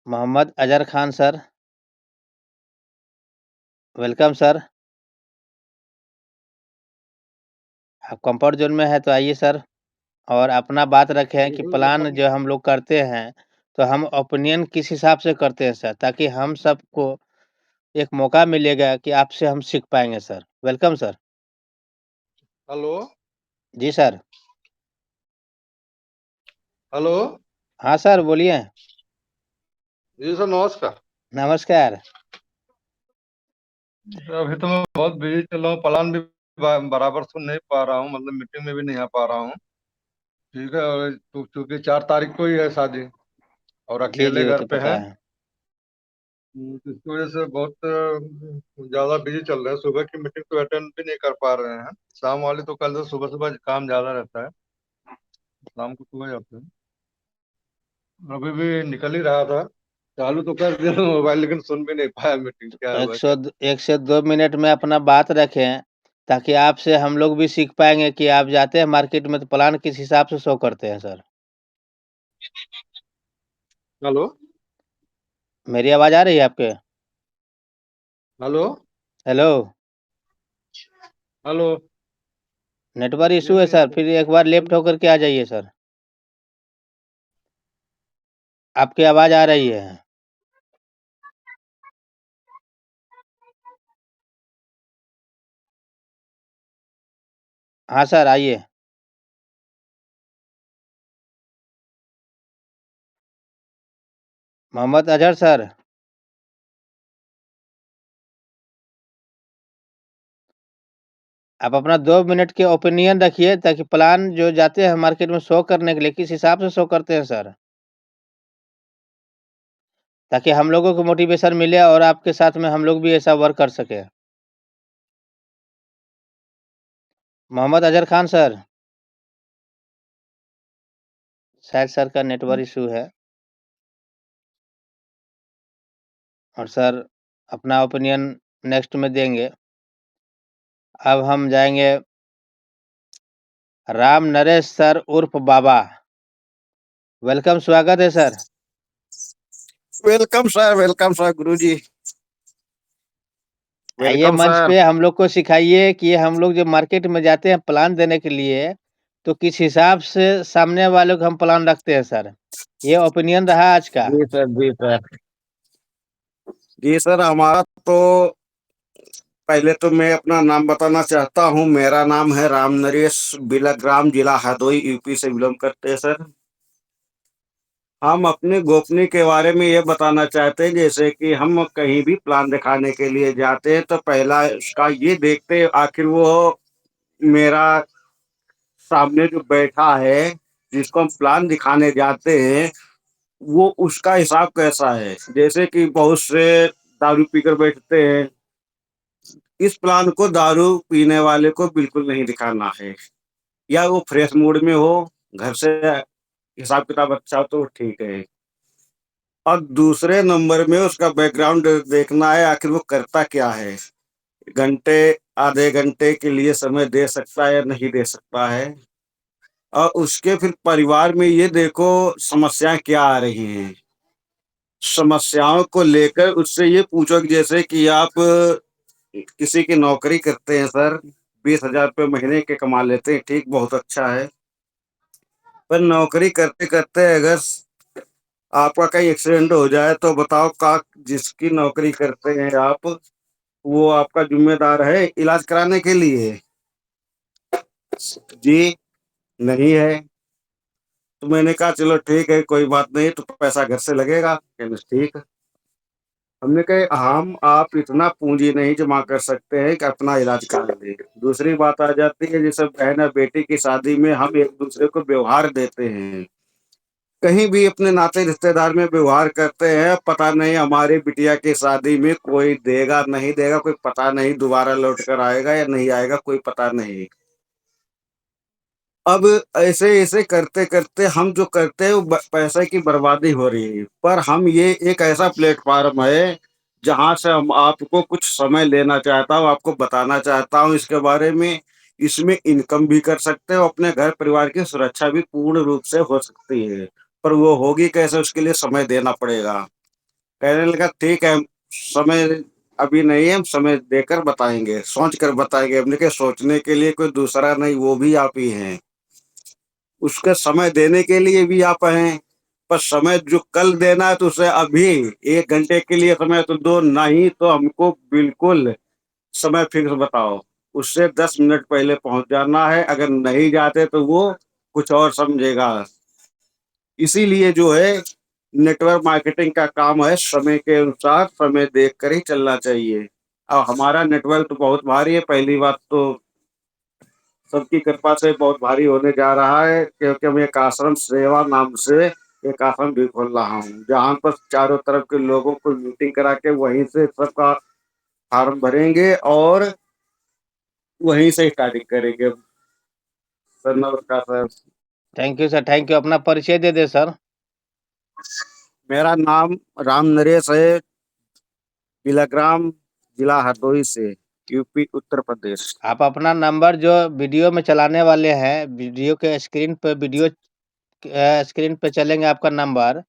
Mohammad Azhar Khan sir, welcome sir. आप कंफर्ट जोन में है तो आइए सर और अपना बात रखें कि प्लान जो हम लोग करते हैं तो हम ओपिनियन किस हिसाब से करते हैं सर, ताकि हम सबको एक मौका मिलेगा कि आपसे हम सीख पाएंगे सर। Welcome sir. हेलो। जी सर। हेलो। हाँ सर, बोलिए। जी सर, नमस्कार। नमस्कार। अभी तो मैं बहुत बिजी चल रहा हूँ, प्लान भी बराबर सुन नहीं पा रहा हूँ, मतलब मीटिंग में भी नहीं आ पा रहा हूँ। ठीक है, और चूंकि 4 तारीख को ही है शादी और जी, अकेले जी, वो घर तो पे पता हैं। है। तो इसकी वजह से बहुत ज्यादा बिजी चल रहे हैं। सुबह की मीटिंग तो अटेंड भी नहीं कर पा रहे हैं। शाम वाली तो कल से सुबह सुबह काम ज्यादा रहता है, शाम को सुबह जाते हैं। अभी भी निकल ही रहा था, चालू तो कर दिया मोबाइल, लेकिन सुन भी नहीं पाया मीटिंग क्या एक हुआ सौ क्या। 1 से 2 मिनट में अपना बात रखें, ताकि आपसे हम लोग भी सीख पाएँगे कि आप जाते हैं मार्केट में तो प्लान किस हिसाब से शो करते हैं सर। हेलो। मेरी आवाज़ आ रही है आपके? Hello. Hello? Hello. Network issue है नहीं सर, फिर एक बार लेफ्ट होकर के आ जाइए सर। आपकी आवाज़ आ रही है। हाँ सर, आइए। मोहम्मद अज़हर सर। आप अपना 2 मिनट के ओपिनियन रखिए, ताकि प्लान जो जाते हैं मार्केट में शो करने के लिए किस हिसाब से शो करते हैं सर? ताकि हम लोगों को मोटिवेशन मिले और आपके साथ में हम लोग भी ऐसा वर्क कर सकें। मोहम्मद अज़हर खान सर। शायद सर का नेटवर्क इश्यू है। और सर अपना ओपिनियन नेक्स्ट में देंगे। अब हम जाएँगे राम नरेश सर उर्फ बाबा। वेलकम, स्वागत है सर। वेलकम सर गुरुजी। आइए वेलकम मंच सर। पे हम लोग को सिखाइए कि हम लोग जब मार्केट में जाते हैं प्लान देने के लिए, तो किस हिसाब से सामने वाले को हम प्लान रखते हैं सर। ये ओपिनियन रहा आज का। जी सर, जी सर। जी सर, हमारा तो पहले तो मैं अपना नाम बताना चाहता हूँ। मेरा नाम है राम नरेश बिलग्राम, जिला हरदोई, यूपी से बिलोंग करते हैं सर। हम अपने गोपनीय के बारे में ये बताना चाहते हैं, जैसे कि हम कहीं भी प्लान दिखाने के लिए जाते हैं तो पहला उसका ये देखते हैं आखिर वो मेरा सामने जो बैठा है जिसको हम प्लान दिखाने जाते हैं वो उसका हिसाब कैसा है। जैसे कि बहुत से दारू पीकर बैठते हैं, इस प्लान को दारू पीने वाले को बिल्कुल नहीं दिखाना है। या वो फ्रेश मूड में हो, घर से हिसाब किताब अच्छा हो तो ठीक है। और दूसरे नंबर में उसका बैकग्राउंड देखना है, आखिर वो करता क्या है। घंटे आधे घंटे के लिए समय दे सकता है या नहीं दे सकता है। और उसके फिर परिवार में ये देखो समस्याएं क्या आ रही हैं। समस्याओं को लेकर उससे ये पूछो कि जैसे कि आप किसी की नौकरी करते हैं सर, 20,000 रुपये महीने के कमा लेते हैं, ठीक, बहुत अच्छा है। पर नौकरी करते करते अगर आपका कहीं एक्सीडेंट हो जाए तो बताओ का जिसकी नौकरी करते हैं आप, वो आपका जिम्मेदार है इलाज कराने के लिए? जी नहीं है। तो मैंने कहा चलो ठीक है, कोई बात नहीं, तो पैसा घर से लगेगा। कहने ठीक है। हमने कहा हम आप इतना पूंजी नहीं जमा कर सकते हैं कि अपना इलाज करा लें। दूसरी बात आ जाती है जैसे बहन या बेटी की शादी में हम एक दूसरे को व्यवहार देते हैं, कहीं भी अपने नाते रिश्तेदार में व्यवहार करते हैं, पता नहीं हमारी बिटिया की शादी में कोई देगा नहीं देगा, कोई पता नहीं दोबारा लौट कर आएगा या नहीं आएगा, कोई पता नहीं। अब ऐसे ऐसे करते करते हम जो करते हैं वो पैसे की बर्बादी हो रही है। पर हम ये एक ऐसा प्लेटफॉर्म है जहां से हम आपको कुछ समय लेना चाहता हूँ, आपको बताना चाहता हूँ इसके बारे में। इसमें इनकम भी कर सकते हो, अपने घर परिवार की सुरक्षा भी पूर्ण रूप से हो सकती है। पर वो होगी कैसे, उसके लिए समय देना पड़ेगा। कहने लगा ठीक है, समय अभी नहीं है, हम समय देकर बताएंगे, सोच कर बताएंगे। हमने कहा सोचने के लिए कोई दूसरा नहीं, वो भी आप ही हैं। उसका समय देने के लिए भी आप हैं, पर समय जो कल देना है तो उसे अभी 1 घंटे के लिए समय तो दो, नहीं तो हमको बिल्कुल समय फिक्स बताओ। उससे 10 मिनट पहले पहुंच जाना है, अगर नहीं जाते तो वो कुछ और समझेगा। इसीलिए जो है नेटवर्क मार्केटिंग का काम है, समय के अनुसार समय देख कर ही चलना चाहिए। अब हमारा नेटवर्क तो बहुत भारी है, पहली बात तो सबकी कृपा से बहुत भारी होने जा रहा है, क्योंकि मैं एक आश्रम सेवा नाम से एक आश्रम भी खोल रहा हूँ, जहाँ पर चारों तरफ के लोगों को मीटिंग करा के वहीं से सबका फॉर्म भरेंगे और वहीं से स्टार्टिंग करेंगे। सर नमस्कार sir. Thank you sir, thank you. अपना परिचय दे दे सर। मेरा नाम राम नरेश है, बिलाग्राम, जिला हरदोई से, यूपी उत्तर प्रदेश। आप अपना नंबर जो वीडियो में चलाने वाले हैं, वीडियो के स्क्रीन पे चलेंगे आपका नंबर,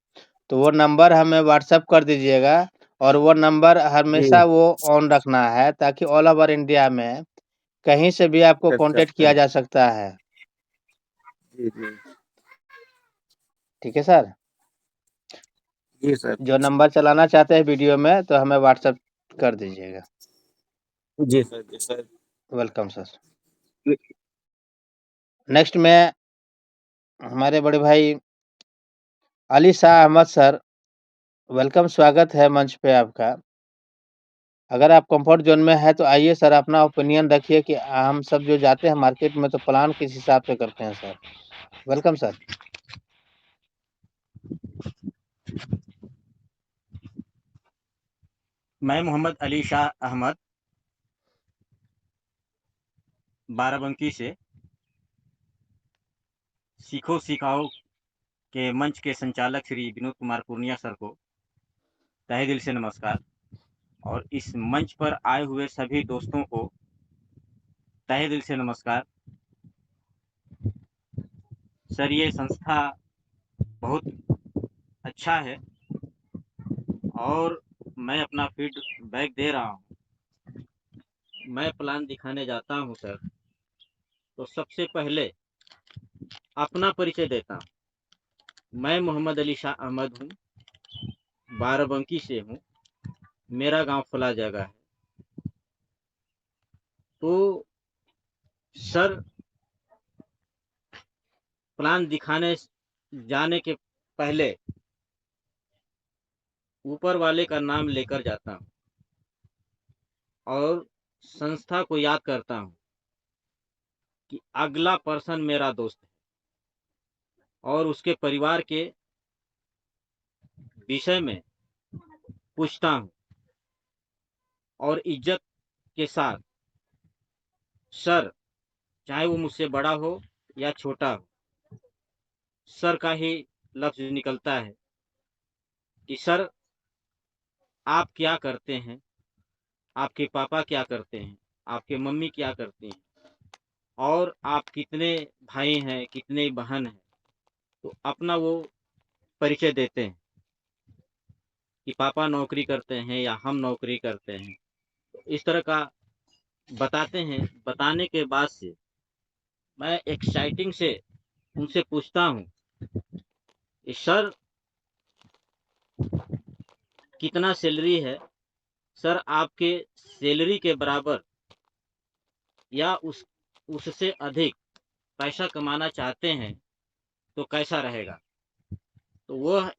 तो वो नंबर हमें व्हाट्सएप कर दीजिएगा और वो नंबर जी हमेशा वो ऑन रखना है ताकि ऑल ओवर इंडिया में कहीं से भी आपको अच्छा कांटेक्ट अच्छा। किया जा सकता है। जी जी। ठीक है सर? जी सर। जो नंबर चलाना चाहते हैं वीडियो में तो हमें व्हाट्सएप कर दीजिएगा। जी सर। जी सर। Welcome sir. नेक्स्ट में हमारे बड़े भाई अली शाह अहमद सर, वेलकम, स्वागत है मंच पे आपका। अगर आप कंफर्ट जोन में है तो आइए सर, अपना ओपिनियन रखिए कि हम सब जो जाते हैं मार्केट में तो प्लान किस हिसाब से करते हैं सर। Welcome sir. मैं मोहम्मद अली शाह अहमद, बाराबंकी से सीखो सिखाओ के मंच के संचालक श्री विनोद कुमार पूर्णिया सर को तहे दिल से नमस्कार, और इस मंच पर आए हुए सभी दोस्तों को तहे दिल से नमस्कार। सर, ये संस्था बहुत अच्छा है और मैं अपना फीडबैक दे रहा हूँ। मैं प्लान दिखाने जाता हूँ सर, तो सबसे पहले अपना परिचय देता हूँ। मैं मोहम्मद अली शाह अहमद हूँ, बाराबंकी से हूँ, मेरा गांव फला जगह है। तो सर, प्लान दिखाने जाने के पहले ऊपर वाले का नाम लेकर जाता हूँ और संस्था को याद करता हूँ कि अगला पर्सन मेरा दोस्त है, और उसके परिवार के विषय में पूछता हूँ और इज्जत के साथ, सर, चाहे वो मुझसे बड़ा हो या छोटा हो, सर का ही लफ्ज निकलता है कि सर आप क्या करते हैं, आपके पापा क्या करते हैं, आपके मम्मी क्या करती हैं, और आप कितने भाई हैं, कितने बहन हैं। तो अपना वो परिचय देते हैं कि पापा नौकरी करते हैं या हम नौकरी करते हैं। तो इस तरह का बताते हैं। बताने के बाद से मैं एक्साइटिंग से उनसे पूछता हूँ कि सर कितना सैलरी है, सर आपके सैलरी के बराबर या उससे अधिक पैसा कमाना चाहते हैं तो कैसा रहेगा। तो वह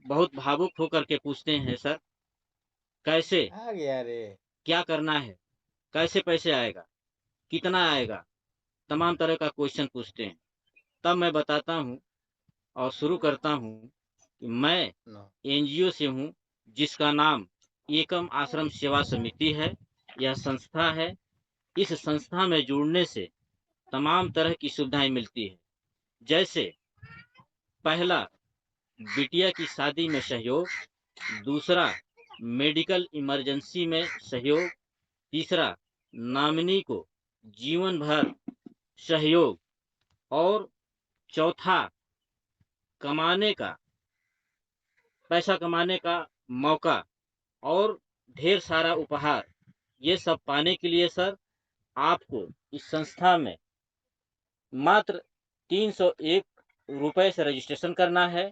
बहुत भावुक होकर के पूछते हैं, सर कैसे आ गया रे। क्या करना है, कैसे पैसे आएगा, कितना आएगा, तमाम तरह का क्वेश्चन पूछते हैं। तब मैं बताता हूँ और शुरू करता हूँ कि मैं एनजीओ से हूँ, जिसका नाम एकम आश्रम सेवा समिति है। यह संस्था है। इस संस्था में जुड़ने से तमाम तरह की सुविधाएं मिलती है। जैसे पहला, बिटिया की शादी में सहयोग। दूसरा, मेडिकल इमरजेंसी में सहयोग। तीसरा, नॉमिनी को जीवन भर सहयोग। और चौथा, कमाने का पैसा कमाने का मौका और ढेर सारा उपहार। ये सब पाने के लिए सर आपको इस संस्था में मात्र 301 रुपए से रजिस्ट्रेशन करना है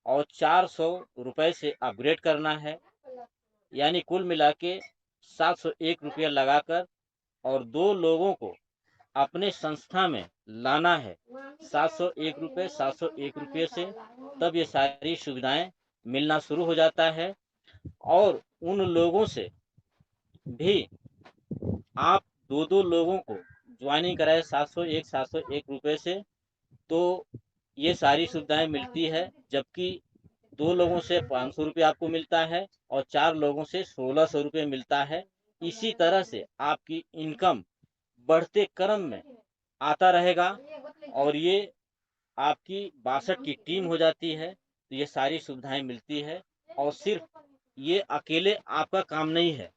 और 400 रुपए से अपग्रेड करना है। यानी कुल मिला के 701 रुपया लगाकर और 2 लोगों को अपने संस्था में लाना है 701 रुपये से, तब ये सारी सुविधाएं मिलना शुरू हो जाता है। और उन लोगों से भी आप 2-2 लोगों को ज्वाइनिंग कराए 701 रुपये से, तो ये सारी सुविधाएं मिलती है। जबकि 2 लोगों से 500 रुपये आपको मिलता है और 4 लोगों से 1600 रुपये मिलता है। इसी तरह से आपकी इनकम बढ़ते क्रम में आता रहेगा और ये आपकी 62 की टीम हो जाती है। तो ये सारी सुविधाएं मिलती है और सिर्फ ये अकेले आपका काम नहीं है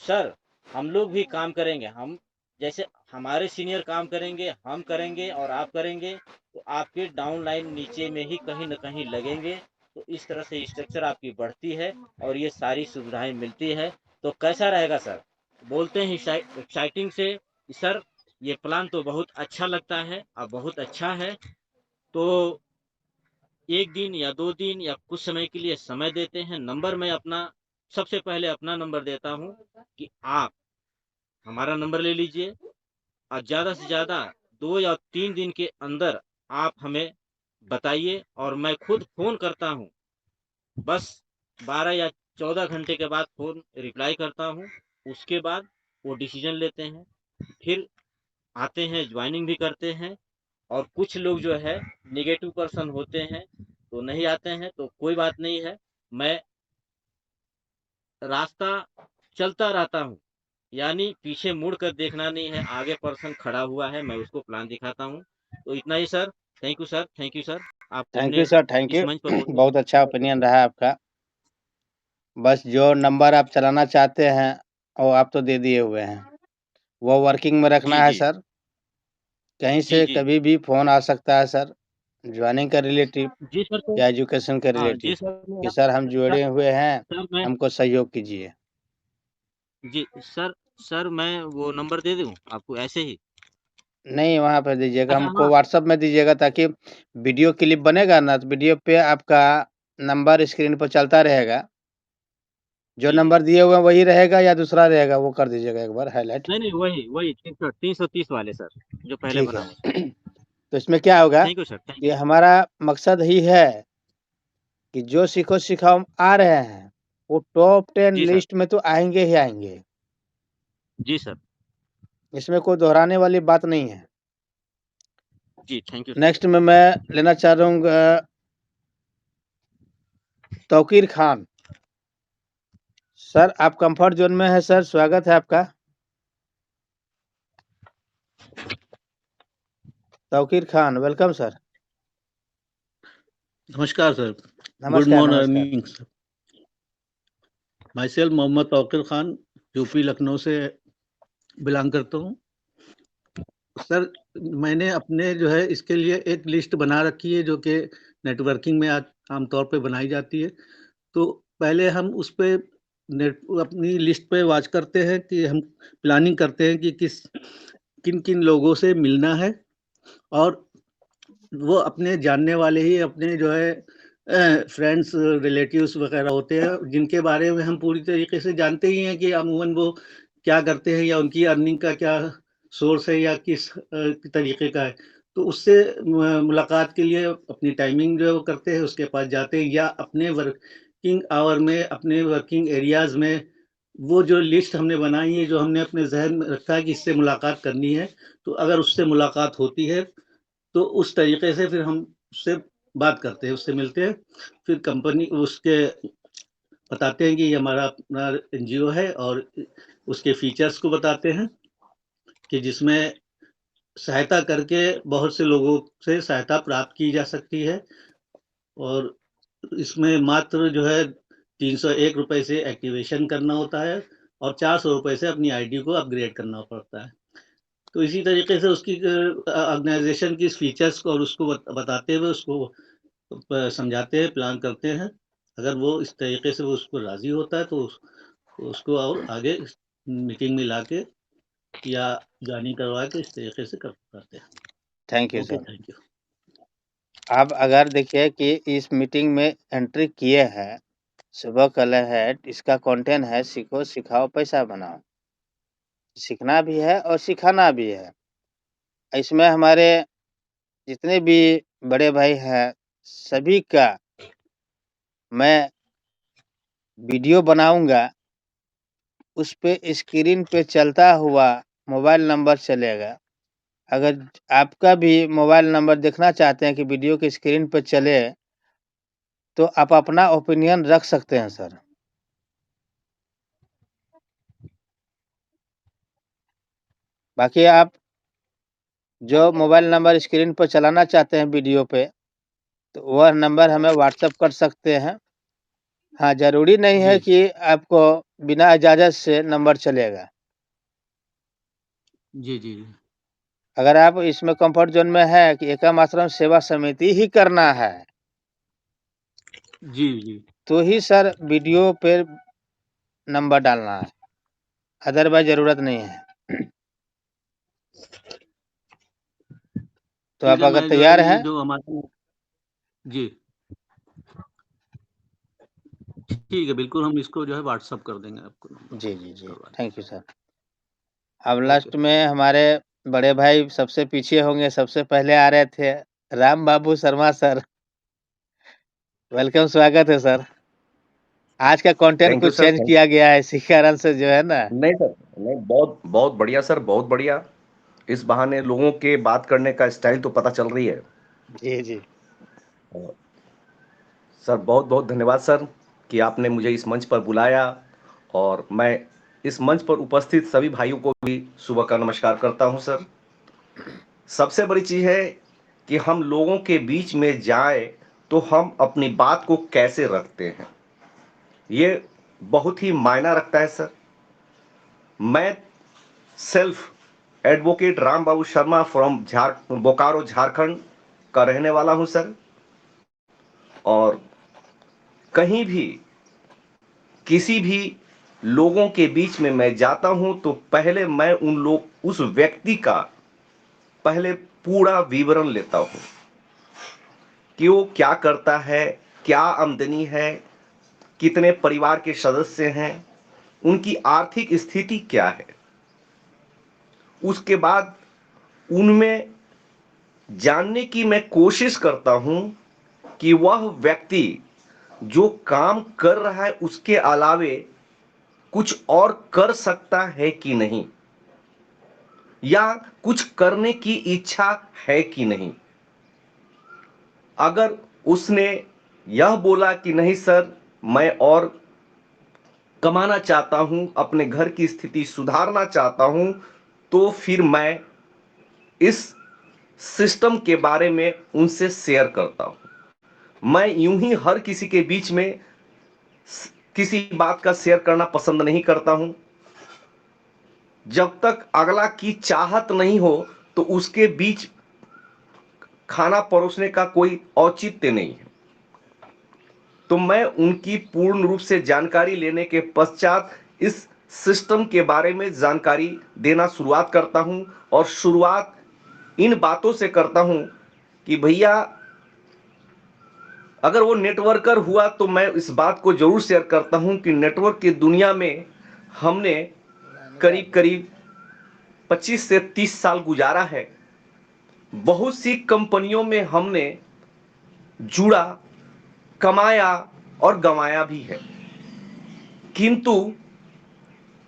सर, हम लोग भी काम करेंगे। हम जैसे हमारे सीनियर काम करेंगे, हम करेंगे और आप करेंगे, तो आपके डाउन लाइन नीचे में ही कहीं न कहीं लगेंगे। तो इस तरह से स्ट्रक्चर आपकी बढ़ती है और ये सारी सुविधाएं मिलती है। तो कैसा रहेगा सर? बोलते हैं एक्साइटिंग से सर, ये प्लान तो बहुत अच्छा लगता है और बहुत अच्छा है। तो 1 दिन या 2 दिन या कुछ समय के लिए समय देते हैं। नंबर मैं अपना सबसे पहले अपना नंबर देता हूँ कि आप हमारा नंबर ले लीजिए और ज़्यादा से ज़्यादा 2 या 3 दिन के अंदर आप हमें बताइए और मैं खुद फ़ोन करता हूँ। बस 12 या 14 घंटे के बाद फ़ोन रिप्लाई करता हूँ। उसके बाद वो डिसीजन लेते हैं। फिर आते हैं, ज्वाइनिंग भी करते हैं। और कुछ लोग जो है नेगेटिव पर्सन होते हैं तो नहीं आते हैं, तो कोई बात नहीं है। मैं रास्ता चलता रहता हूँ, यानी पीछे मुड़ कर देखना नहीं है। आगे पर्सन खड़ा हुआ है, मैं उसको प्लान दिखाता हूँ। तो इतना ही sir. Thank you sir, thank you sir. आप थैंक अपने यू सर, थैंक इस यू। मंच पर बोलने बहुत अच्छा ओपिनियन रहा आपका। बस जो नंबर आप चलाना चाहते हैं वो आप तो दे दिए हुए हैं, वो वर्किंग में रखना जी है जी सर। कहीं जी से जी कभी भी फ़ोन आ सकता है सर, ज्वाइनिंग का रिलेटिव जी सर। तो या एजुकेशन का हाँ रिलेटिव जी सर, कि सर हम सर जुड़े हुए हैं, सर मैं हमको सहयोग कीजिए। जी सर मैं वो नंबर दे दूं आपको ऐसे ही? नहीं, वहाँ पे दीजिएगा, अच्छा हमको हाँ। व्हाट्सएप में दीजिएगा ताकि वीडियो क्लिप बनेगा ना, तो वीडियो पे आपका नंबर स्क्रीन पर चलता रहेगा। जो जी जी नंबर दिए हुए हैं वही रहेगा या दूसरा रहेगा, वो कर दीजिएगा एक बार हाइलाइट। नहीं नहीं, वही 330 वाले सर, जो पहले ठीक बना है। हुआ सर। तो इसमें क्या होगा थैंक यू सर, थैंक कि यू। हमारा मकसद ही है कि जो सीखो सिखाओ हम आ रहे हैं, वो टॉप 10 जी सर, लिस्ट में तो आएँगे ही आएँगे। जी सर, इसमें कोई दोहराने वाली बात नहीं है। जी थैंक यू सर। नेक्स्ट में मैं लेना चाह रहा हूँ तौकीर खान। सर आप कंफर्ट ज़ोन में हैं सर, स्वागत है आपका। Tauqeer Khan, welcome sir. नमस्कार सर। गुड नमस्कार, नमस्कार। Morning sir. Myself Mohammad Tauqeer Khan, UP Lucknow से बिलोंग करता हूँ। सर मैंने अपने जो है इसके लिए एक लिस्ट बना रखी है जो कि नेटवर्किंग में आमतौर पे बनाई जाती है। तो पहले हम उस पे अपनी लिस्ट पे वॉच करते हैं कि हम प्लानिंग करते हैं कि किन किन लोगों से मिलना है, और वो अपने जानने वाले ही अपने जो है फ्रेंड्स रिलेटिव्स वगैरह होते हैं, जिनके बारे में हम पूरी तरीके से जानते ही हैं कि अमूमन वो क्या करते हैं या उनकी अर्निंग का क्या सोर्स है या किस तरीके का है। तो उससे मुलाकात के लिए अपनी टाइमिंग जो है वो करते हैं, उसके पास जाते हैं या अपने वर्किंग आवर में अपने वर्किंग एरियाज़ में वो जो लिस्ट हमने बनाई है, जो हमने अपने जहन में रखा है कि इससे मुलाकात करनी है, तो अगर उससे मुलाकात होती है तो उस तरीके से फिर हम उससे बात करते हैं, उससे मिलते हैं, फिर कंपनी उसके बताते हैं कि ये हमारा अपना एनजीओ है, और उसके फीचर्स को बताते हैं कि जिसमें सहायता करके बहुत से लोगों से सहायता प्राप्त की जा सकती है, और इसमें मात्र जो है 301 रुपए से एक्टिवेशन करना होता है, और 400 रुपए से अपनी आईडी को अपग्रेड करना पड़ता है। तो इसी तरीके से उसकी ऑर्गेनाइजेशन की फीचर्स को और उसको बताते हुए उसको समझाते हैं, प्लान करते हैं। अगर वो इस तरीके से वो उसको राजी होता है तो उसको और आगे मीटिंग में लाके या ज्वाइनिंग करवा के इस तरीके से करते हैं। Thank you okay, sir. Thank you. अब अगर देखिए कि इस मीटिंग में एंट्री किए हैं, सुबह कलर है, इसका कंटेंट है सीखो सिखाओ पैसा बनाओ। सीखना भी है और सिखाना भी है। इसमें हमारे जितने भी बड़े भाई हैं, सभी का मैं वीडियो बनाऊँगा, उस पे स्क्रीन पे चलता हुआ मोबाइल नंबर चलेगा। अगर आपका भी मोबाइल नंबर देखना चाहते हैं कि वीडियो की स्क्रीन पे चले, तो आप अपना ओपिनियन रख सकते हैं सर। बाकी आप जो मोबाइल नंबर स्क्रीन पर चलाना चाहते हैं वीडियो पे, तो वह नंबर हमें व्हाट्सएप कर सकते हैं। हाँ, ज़रूरी नहीं है जी, कि आपको बिना इजाज़त से नंबर चलेगा। जी, जी, जी। अगर आप इसमें कम्फर्ट ज़ोन में हैं कि एकम आश्रम सेवा समिति ही करना है, जी, जी। तो ही सर वीडियो पे नंबर डालना है, अदरवाइज़ ज़रूरत नहीं है। तो ठीक आप है, अगर मैं जो है तैयार ये हैं, जो हमारा जी, ठीक है, बिल्कुल हम इसको जो है व्हाट्सएप कर देंगे आपको नंबर जी, जी, जी। करवा थैंक यू देंगे। सर। अब ओके, लास्ट थैंक में हमारे बड़े भाई सबसे पीछे होंगे, सबसे पहले आ रहे थे, राम बाबू शर्मा सर। वेलकम, स्वागत है सर। आज का कंटेंट थैंक यू कुछ सर। चेंज किया गया है, इसी कारण से जो है ना। नहीं सर, नहीं, बहुत बहुत बढ़िया सर, बहुत बढ़िया। इस बहाने लोगों के बात करने का स्टाइल तो पता चल रही है। जी, जी। सर बहुत बहुत धन्यवाद सर कि आपने मुझे इस मंच पर बुलाया, और मैं इस मंच पर उपस्थित सभी भाइयों को भी सुबह का नमस्कार करता हूं सर। सबसे बड़ी चीज है कि हम लोगों के बीच में जाए तो हम अपनी बात को कैसे रखते हैं, ये बहुत ही मायना रखता है सर। मैं self advocate Ram Babu Sharma from Bokaro Jharkhand का रहने वाला हूं सर, और कहीं भी किसी भी लोगों के बीच में मैं जाता हूं तो पहले मैं उस व्यक्ति का पहले पूरा विवरण लेता हूं कि वो क्या करता है, क्या आमदनी है, कितने परिवार के सदस्य हैं, उनकी आर्थिक स्थिति क्या है। उसके बाद उनमें जानने की मैं कोशिश करता हूं कि वह व्यक्ति जो काम कर रहा है उसके अलावे कुछ और कर सकता है कि नहीं, या कुछ करने की इच्छा है कि नहीं। अगर उसने यह बोला कि नहीं सर, मैं और कमाना चाहता हूं, अपने घर की स्थिति सुधारना चाहता हूं, तो फिर मैं इस सिस्टम के बारे में उनसे शेयर करता हूं। मैं यूं ही हर किसी के बीच में किसी बात का शेयर करना पसंद नहीं करता हूं। जब तक अगला की चाहत नहीं हो तो उसके बीच खाना परोसने का कोई औचित्य नहीं है। तो मैं उनकी पूर्ण रूप से जानकारी लेने के पश्चात इस सिस्टम के बारे में जानकारी देना शुरुआत करता हूं, और शुरुआत इन बातों से करता हूं कि भैया अगर वो नेटवर्कर हुआ तो मैं इस बात को जरूर शेयर करता हूं कि नेटवर्क की दुनिया में हमने करीब करीब 25 से 30 साल गुजारा है। बहुत सी कंपनियों में हमने जुड़ा, कमाया और गंवाया भी है, किंतु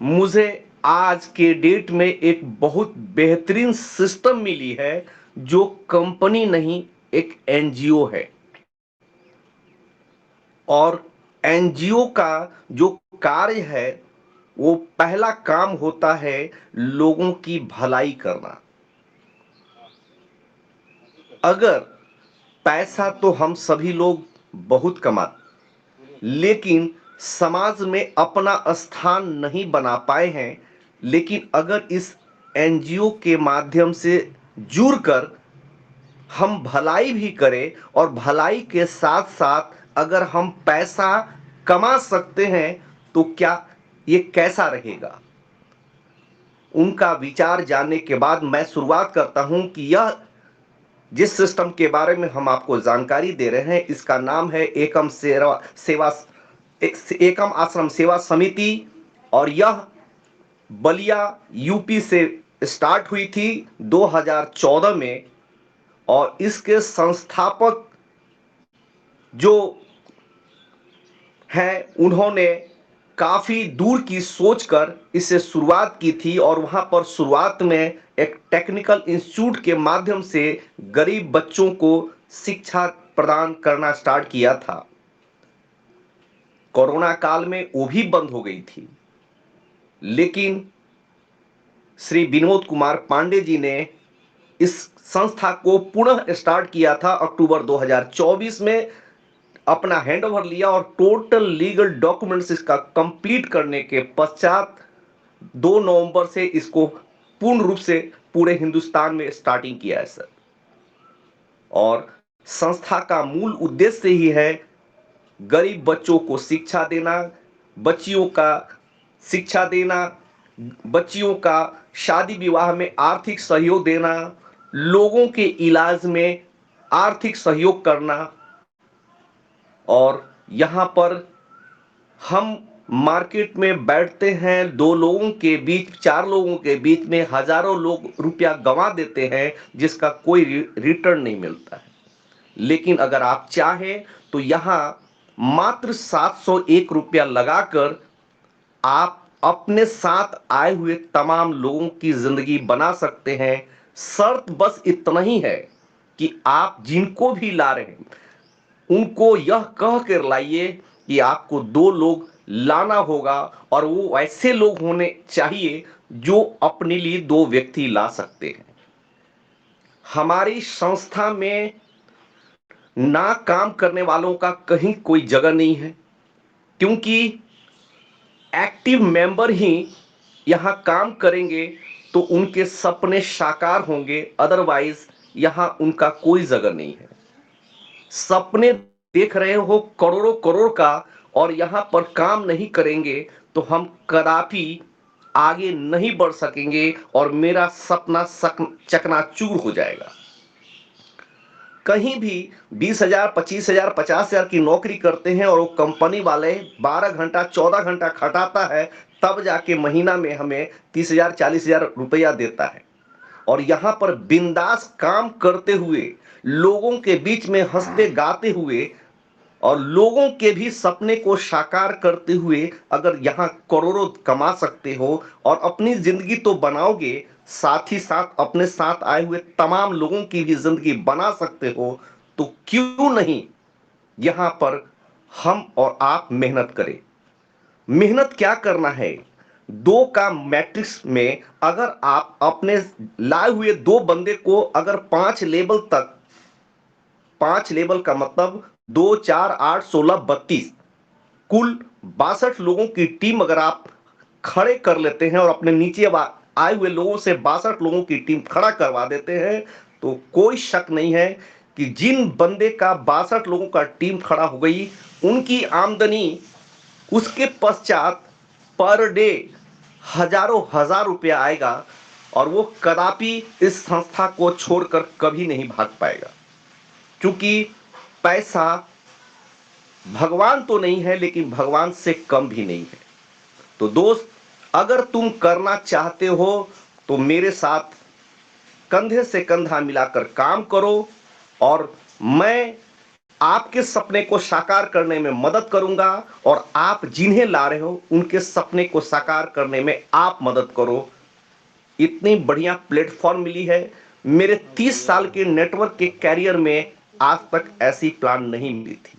मुझे आज के डेट में एक बहुत बेहतरीन सिस्टम मिली है, जो कंपनी नहीं एक एनजीओ है। और एनजीओ का जो कार्य है, वो पहला काम होता है लोगों की भलाई करना। अगर पैसा तो हम सभी लोग बहुत कमाते, लेकिन समाज में अपना स्थान नहीं बना पाए हैं। लेकिन अगर इस एनजीओ के माध्यम से जुड़कर हम भलाई भी करें और भलाई के साथ साथ अगर हम पैसा कमा सकते हैं, तो क्या ये कैसा रहेगा? उनका विचार जानने के बाद मैं शुरुआत करता हूं कि यह जिस सिस्टम के बारे में हम आपको जानकारी दे रहे हैं, इसका नाम है एकम आश्रम सेवा समिति। और यह बलिया यूपी से स्टार्ट हुई थी 2014 में। और इसके संस्थापक जो हैं, उन्होंने काफी दूर की सोचकर इसे शुरुआत की थी। और वहां पर शुरुआत में एक टेक्निकल इंस्टीट्यूट के माध्यम से गरीब बच्चों को शिक्षा प्रदान करना स्टार्ट किया था। कोरोना काल में वो भी बंद हो गई थी, लेकिन श्री विनोद कुमार पांडे जी ने इस संस्था को पुनः स्टार्ट किया था अक्टूबर 2024 में। अपना हैंडओवर लिया और टोटल लीगल डॉक्यूमेंट्स इसका कंप्लीट करने के पश्चात 2 नवंबर से इसको पूर्ण रूप से पूरे हिंदुस्तान में स्टार्टिंग किया है सर। और संस्था का मूल उद्देश्य ही है गरीब बच्चों को शिक्षा देना, बच्चियों का शिक्षा देना, बच्चियों का शादी विवाह में आर्थिक सहयोग देना, लोगों के इलाज में आर्थिक सहयोग करना। और यहाँ पर हम मार्केट में बैठते हैं, 2 लोगों के बीच, 4 लोगों के बीच में हजारों लोग रुपया गंवा देते हैं, जिसका कोई रिटर्न नहीं मिलता है। लेकिन अगर आप चाहें तो यहाँ मात्र 701 रुपया लगाकर आप अपने साथ आए हुए तमाम लोगों की जिंदगी बना सकते हैं। शर्त बस इतना ही है कि आप जिनको भी ला रहे हैं, उनको यह कह कर लाइए कि आपको 2 लोग लाना होगा, और वो ऐसे लोग होने चाहिए जो अपने लिए 2 व्यक्ति ला सकते हैं। हमारी संस्था में ना काम करने वालों का कहीं कोई जगह नहीं है, क्योंकि एक्टिव मेंबर ही यहां काम करेंगे तो उनके सपने साकार होंगे। अदरवाइज यहां उनका कोई जगह नहीं है। सपने देख रहे हो करोड़ों करोड़ का, और यहां पर काम नहीं करेंगे तो हम कदापि आगे नहीं बढ़ सकेंगे और मेरा सपना चकनाचूर हो जाएगा। कहीं भी 20,000, 25,000, 50,000 की नौकरी करते हैं और वो कंपनी वाले 12 घंटा 14 घंटा खटाता है, तब जाके महीना में हमें 30,000, 40,000 रुपया देता है। और यहां पर बिंदास काम करते हुए, लोगों के बीच में हंसते गाते हुए और लोगों के भी सपने को साकार करते हुए अगर यहां करोड़ों कमा सकते हो और अपनी जिंदगी तो बनाओगे, साथ ही साथ अपने साथ आए हुए तमाम लोगों की भी जिंदगी बना सकते हो, तो क्यों नहीं यहां पर हम और आप मेहनत करें। मेहनत क्या करना है, 2 का मैट्रिक्स में अगर आप अपने लाए हुए 2 बंदे को अगर 5 लेवल तक, 5 लेवल का मतलब 2, 4, 8, 16, 32, कुल 62 लोगों की टीम अगर आप खड़े कर लेते हैं और अपने नीचे आए हुए लोगों से 62 लोगों की टीम खड़ा करवा देते हैं, तो कोई शक नहीं है कि जिन बंदे का 62 लोगों का टीम खड़ा हो गई, उनकी आमदनी उसके पश्चात पर डे हजारों हजार रुपया आएगा, और वो कदापि इस संस्था को छोड़कर कभी नहीं भाग पाएगा। क्योंकि पैसा भगवान तो नहीं है, लेकिन भगवान से कम भी नहीं है। तो दोस्त, अगर तुम करना चाहते हो तो मेरे साथ कंधे से कंधा मिलाकर काम करो, और मैं आपके सपने को साकार करने में मदद करूंगा और आप जिन्हें ला रहे हो उनके सपने को साकार करने में आप मदद करो। इतनी बढ़िया प्लेटफॉर्म मिली है। मेरे 30 साल के नेटवर्क के कैरियर में आज तक ऐसी प्लान नहीं मिली थी।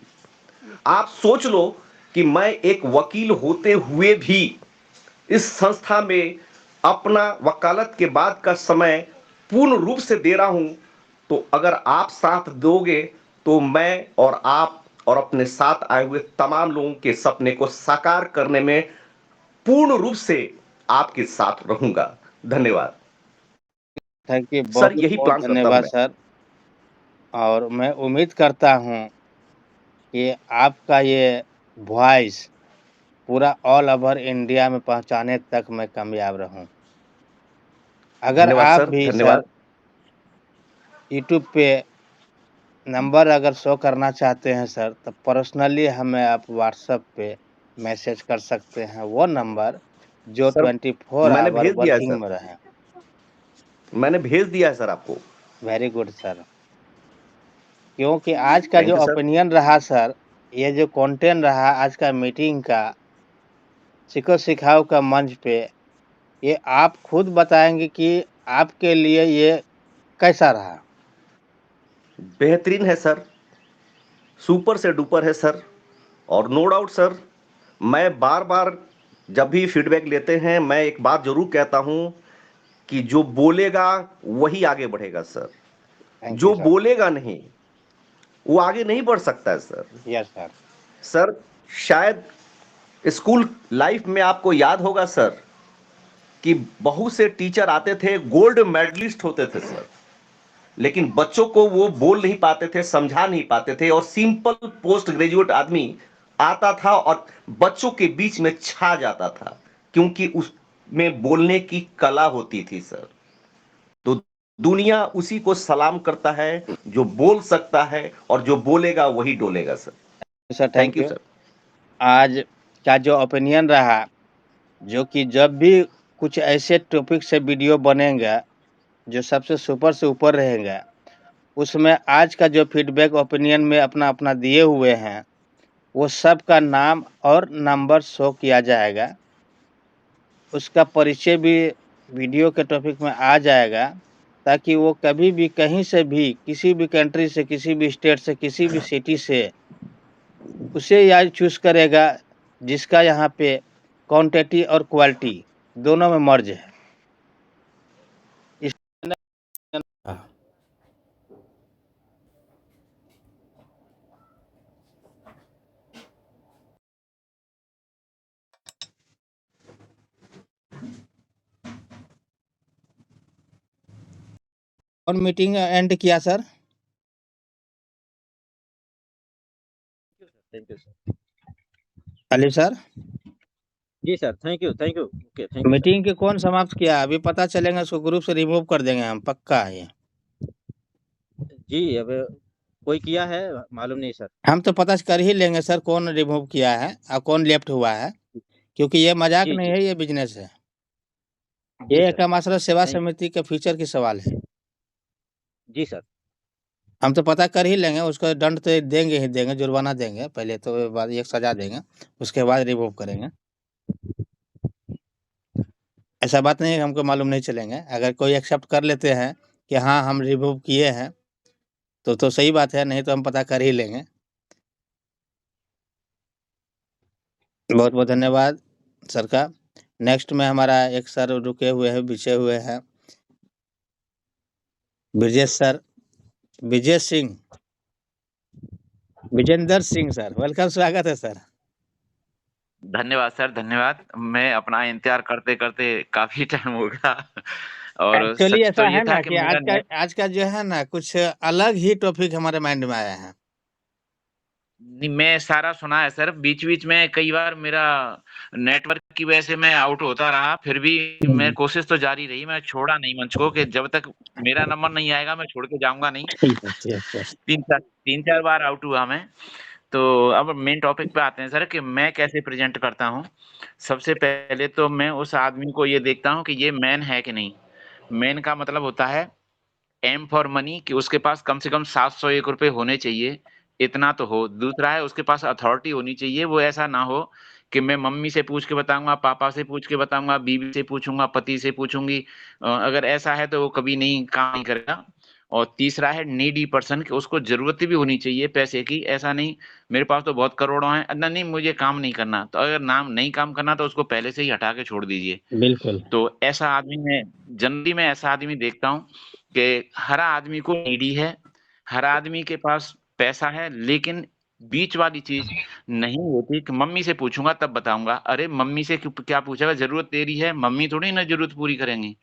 आप सोच लो कि मैं एक वकील होते हुए भी इस संस्था में अपना वकालत के बाद का समय पूर्ण रूप से दे रहा हूं, तो अगर आप साथ दोगे तो मैं और आप और अपने साथ आए हुए तमाम लोगों के सपने को साकार करने में पूर्ण रूप से आपके साथ रहूंगा। धन्यवाद थैंक यू, सर, बहुत यही बहुत प्लान करता हूं धन्यवाद मैं। सर। और मैं उम्मीद करता हूँ कि आपका ये वॉइस पूरा ऑल ओवर इंडिया में पहुँचाने तक मैं कामयाब रहूँ। अगर धन्यवाद आप सर, भी धन्यवाद। सर यूट्यूब पे नंबर अगर शो करना चाहते हैं सर, तो पर्सनली हमें आप व्हाट्सएप पे मैसेज कर सकते हैं, वो नंबर जो सर 24 मैंने आवर भेज दिया है वर्किंग सर, में रहे। मैंने भेज दिया है सर आपको। Very good sir. क्योंकि आज का थैंक जो यू सर। ओपिनियन रहा सर, ये जो कंटेंट रहा आज का मीटिंग का, सीखो सिखाओ का मंच पे, ये आप खुद बताएँगे कि आपके लिए ये कैसा रहा? बेहतरीन है सर, सुपर से डुपर है सर। और नो डाउट सर, मैं बार-बार जब भी फीडबैक लेते हैं, मैं एक बात ज़रूर कहता हूं कि जो बोलेगा वही आगे बढ़ेगा सर। थैंक यू जो सर। बोलेगा नहीं, वो आगे नहीं बढ़ सकता है सर। Yes sir. सर, शायद स्कूल लाइफ में आपको याद होगा सर कि बहुत से टीचर आते थे, गोल्ड मेडलिस्ट होते थे सर। लेकिन बच्चों को वो बोल नहीं पाते थे, समझा नहीं पाते थे और सिंपल पोस्ट ग्रेजुएट आदमी आता था और बच्चों के बीच में छा जाता था, क्योंकि उसमें बोलने की कला होती थी सर। तो दुनिया उसी को सलाम करता है जो बोल सकता है और जो बोलेगा वही डोलेगा sir. Sir thank thank you you. Sir. आज का जो ओपिनियन रहा, जो कि जब भी कुछ ऐसे टॉपिक से वीडियो बनेगा, जो सबसे सुपर से ऊपर रहेगा, उसमें आज का जो फीडबैक ओपिनियन में अपना-अपना दिए हुए हैं, वो सबका नाम और नंबर शो किया जाएगा। उसका परिचय भी वीडियो के टॉपिक में आ जाएगा, ताकि वो कभी भी, कहीं से भी, किसी भी कंट्री से, किसी भी स्टेट से, किसी भी सिटी से, उसे यह चूज़ करेगा जिसका यहाँ पे क्वांटिटी और क्वालिटी दोनों में मर्ज है। इस और मीटिंग एंड किया सर। Thank you sir. Ali sir, जी sir, thank you, okay, thank you sir. Meeting के कौन समाप्त किया? अभी पता चलेगा, उसको ग्रुप से रिमूव कर देंगे हम, पक्का है ये। जी, अब कोई किया है मालूम नहीं सर। हम तो पता कर ही लेंगे सर कौन रिमूव किया है और कौन लेफ्ट हुआ है, क्योंकि ये मजाक जी, नहीं जी, है, ये बिजनेस है। जी ये सर, एक मात्र सेवा थैंक समिति के फ्यूचर की सवाल है। जी सर। हम तो पता कर ही लेंगे, उसको दंड तो देंगे ही देंगे, जुर्माना देंगे पहले, तो बाद एक सजा देंगे, उसके बाद रिमूव करेंगे। ऐसा बात नहीं है हमको मालूम नहीं चलेंगे। अगर कोई एक्सेप्ट कर लेते हैं कि हाँ हम रिमूव किए हैं, तो सही बात है, नहीं तो हम पता कर ही लेंगे। बहुत बहुत धन्यवाद सर का। नेक्स्ट में हमारा एक सर रुके हुए हैं, बिछे हुए हैं, Brajesh sir, Vijay Singh, Vijender Singh sir, welcome, स्वागत है सर। धन्यवाद सर, धन्यवाद। मैं अपना इंतज़ार करते-करते काफ़ी टाइम हो गया और एक्चुअली सच तो ऐसा ये है था ना कि कि मेरा नेट आज का जो है ना, कुछ अलग ही टॉपिक हमारे माइंड में आया है। नहीं, मैं सारा सुना है सर। बीच-बीच में कई बार मेरा नेटवर्क की वजह से मैं आउट होता रहा, फिर भी मैं कोशिश तो जारी रही, मैं छोड़ा नहीं मंच को कि जब तक मेरा नंबर नहीं आएगा, मैं छोड़ के जाऊँगा नहीं। ठीक है, ठीक है। 3-4 बार आउट हुआ मैं। तो अब मेन टॉपिक पे आते हैं सर कि मैं कैसे प्रेज़ेंट करता हूँ। सबसे पहले तो मैं उस आदमी को ये देखता हूँ कि ये मैन है कि नहीं। मैन का मतलब होता है एम फॉर मनी, कि उसके पास कम से कम ₹701 होने चाहिए, इतना तो हो। दूसरा है उसके पास अथॉरिटी होनी चाहिए, वो ऐसा ना हो कि मैं मम्मी से पूछ के बताऊँगा, पापा से पूछ के बताऊँगा, बीवी से पूछूँगा, पति से पूछूँगी। अगर ऐसा है तो वो कभी नहीं काम नहीं करेगा। और तीसरा है नीडी पर्सन कि उसको ज़रूरत भी होनी चाहिए पैसे की, ऐसा नहीं मेरे पास तो बहुत करोड़ों हैं, ना नहीं मुझे काम नहीं करना। तो अगर नाम नहीं काम करना तो उसको पहले से ही हटा के छोड़ दीजिए। बिल्कुल। तो ऐसा आदमी मैं ऐसा आदमी देखता हूँ कि हर आदमी को नीडी है, हर आदमी के पास पैसा है, लेकिन बीच वाली चीज़ नहीं होती कि मम्मी से पूछूँगा तब बताऊँगा। अरे! मम्मी से क्या पूछेगा, ज़रूरत तेरी है, मम्मी थोड़ी ना ज़रूरत पूरी करेंगी।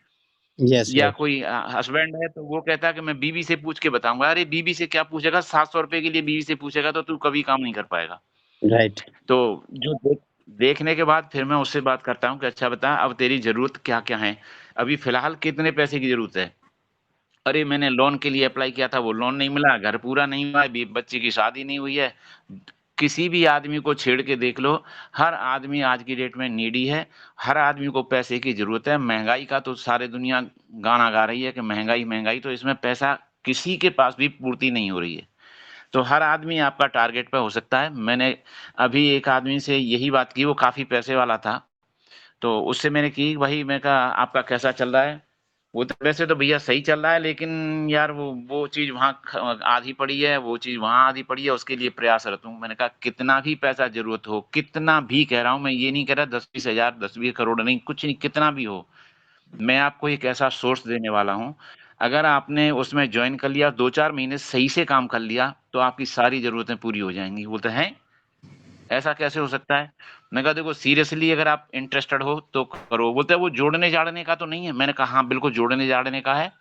यस, या राइट। कोई हस्बैंड है तो वो कहता है कि मैं बीवी से पूछ के बताऊँगा। अरे! बीवी से क्या पूछेगा, ₹700 के लिए बीवी से पूछेगा तो तू कभी काम नहीं कर पाएगा। राइट। तो जो देखने के बाद फिर मैं उससे बात करता हूँ कि अच्छा बता अब तेरी ज़रूरत क्या-क्या है? अभी फ़िलहाल कितने पैसे की ज़रूरत है? अरे! मैंने लोन के लिए अप्लाई किया था, वो लोन नहीं मिला, घर पूरा नहीं हुआ है, अभी बच्चे की शादी नहीं हुई है। किसी भी आदमी को छेड़ के देख लो, हर आदमी आज की डेट में नीडी है, हर आदमी को पैसे की ज़रूरत है। महँगाई का तो सारी दुनिया गाना गा रही है कि महँगाई, महँगाई, तो इसमें पैसा किसी के पास भी पूर्ति नहीं हो रही है। तो हर आदमी आपका टारगेट पे हो सकता है। मैंने अभी एक आदमी से यही बात की, वो काफ़ी पैसे वाला था। तो उससे मैंने की, भाई मैं कहा आपका कैसा चल रहा है? वो तो वैसे तो भैया सही चल रहा है, लेकिन यार वो चीज़ वहाँ आधी पड़ी है, वो चीज़ वहाँ आधी पड़ी है, उसके लिए प्रयासरत हूँ। मैंने कहा कितना भी पैसा ज़रूरत हो, कितना भी कह रहा हूँ, मैं ये नहीं कह रहा 10-20 हज़ार, 10-20 करोड़ नहीं, कुछ नहीं, कितना भी हो, मैं आपको एक ऐसा सोर्स देने वाला हूँ। अगर आपने उसमें जॉइन कर लिया, 2-4 महीने सही से काम कर लिया, तो आपकी सारी ज़रूरतें पूरी हो जाएँगी। बोलते हैं, ऐसा कैसे हो सकता है? मैंने कहा देखो सीरियसली अगर आप इंटरेस्टेड हो तो करो। बोलते हैं वो जोड़ने-जाड़ने का तो नहीं है? मैंने कहा हाँ, बिल्कुल जोड़ने-जाड़ने का है।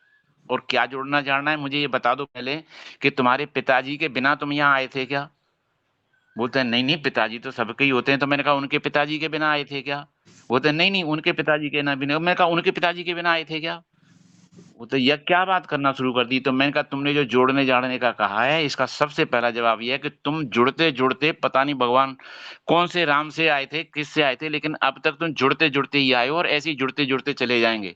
और क्या जोड़ना-जाड़ना है मुझे ये बता दो पहले कि तुम्हारे पिताजी के बिना तुम यहाँ आए थे क्या? बोलते हैं नहीं-नहीं पिताजी तो सबके ही होते हैं। तो मैंने कहा उनके पिताजी के बिना आए थे क्या? बोलते हैं नहीं-नहीं उनके पिताजी के ना बिना। मैंने कहा उनके पिताजी के बिना आए थे क्या? वो तो ये क्या बात करना शुरू कर दी? तो मैंने कहा तुमने जो जोड़ने-जाड़ने का कहा है, इसका सबसे पहला जवाब ये है कि तुम जुड़ते-जुड़ते पता नहीं भगवान कौन से राम से आए थे, किससे आए थे, लेकिन अब तक तुम जुड़ते-जुड़ते ही आए हो और ऐसे ही जुड़ते-जुड़ते चले जाएँगे।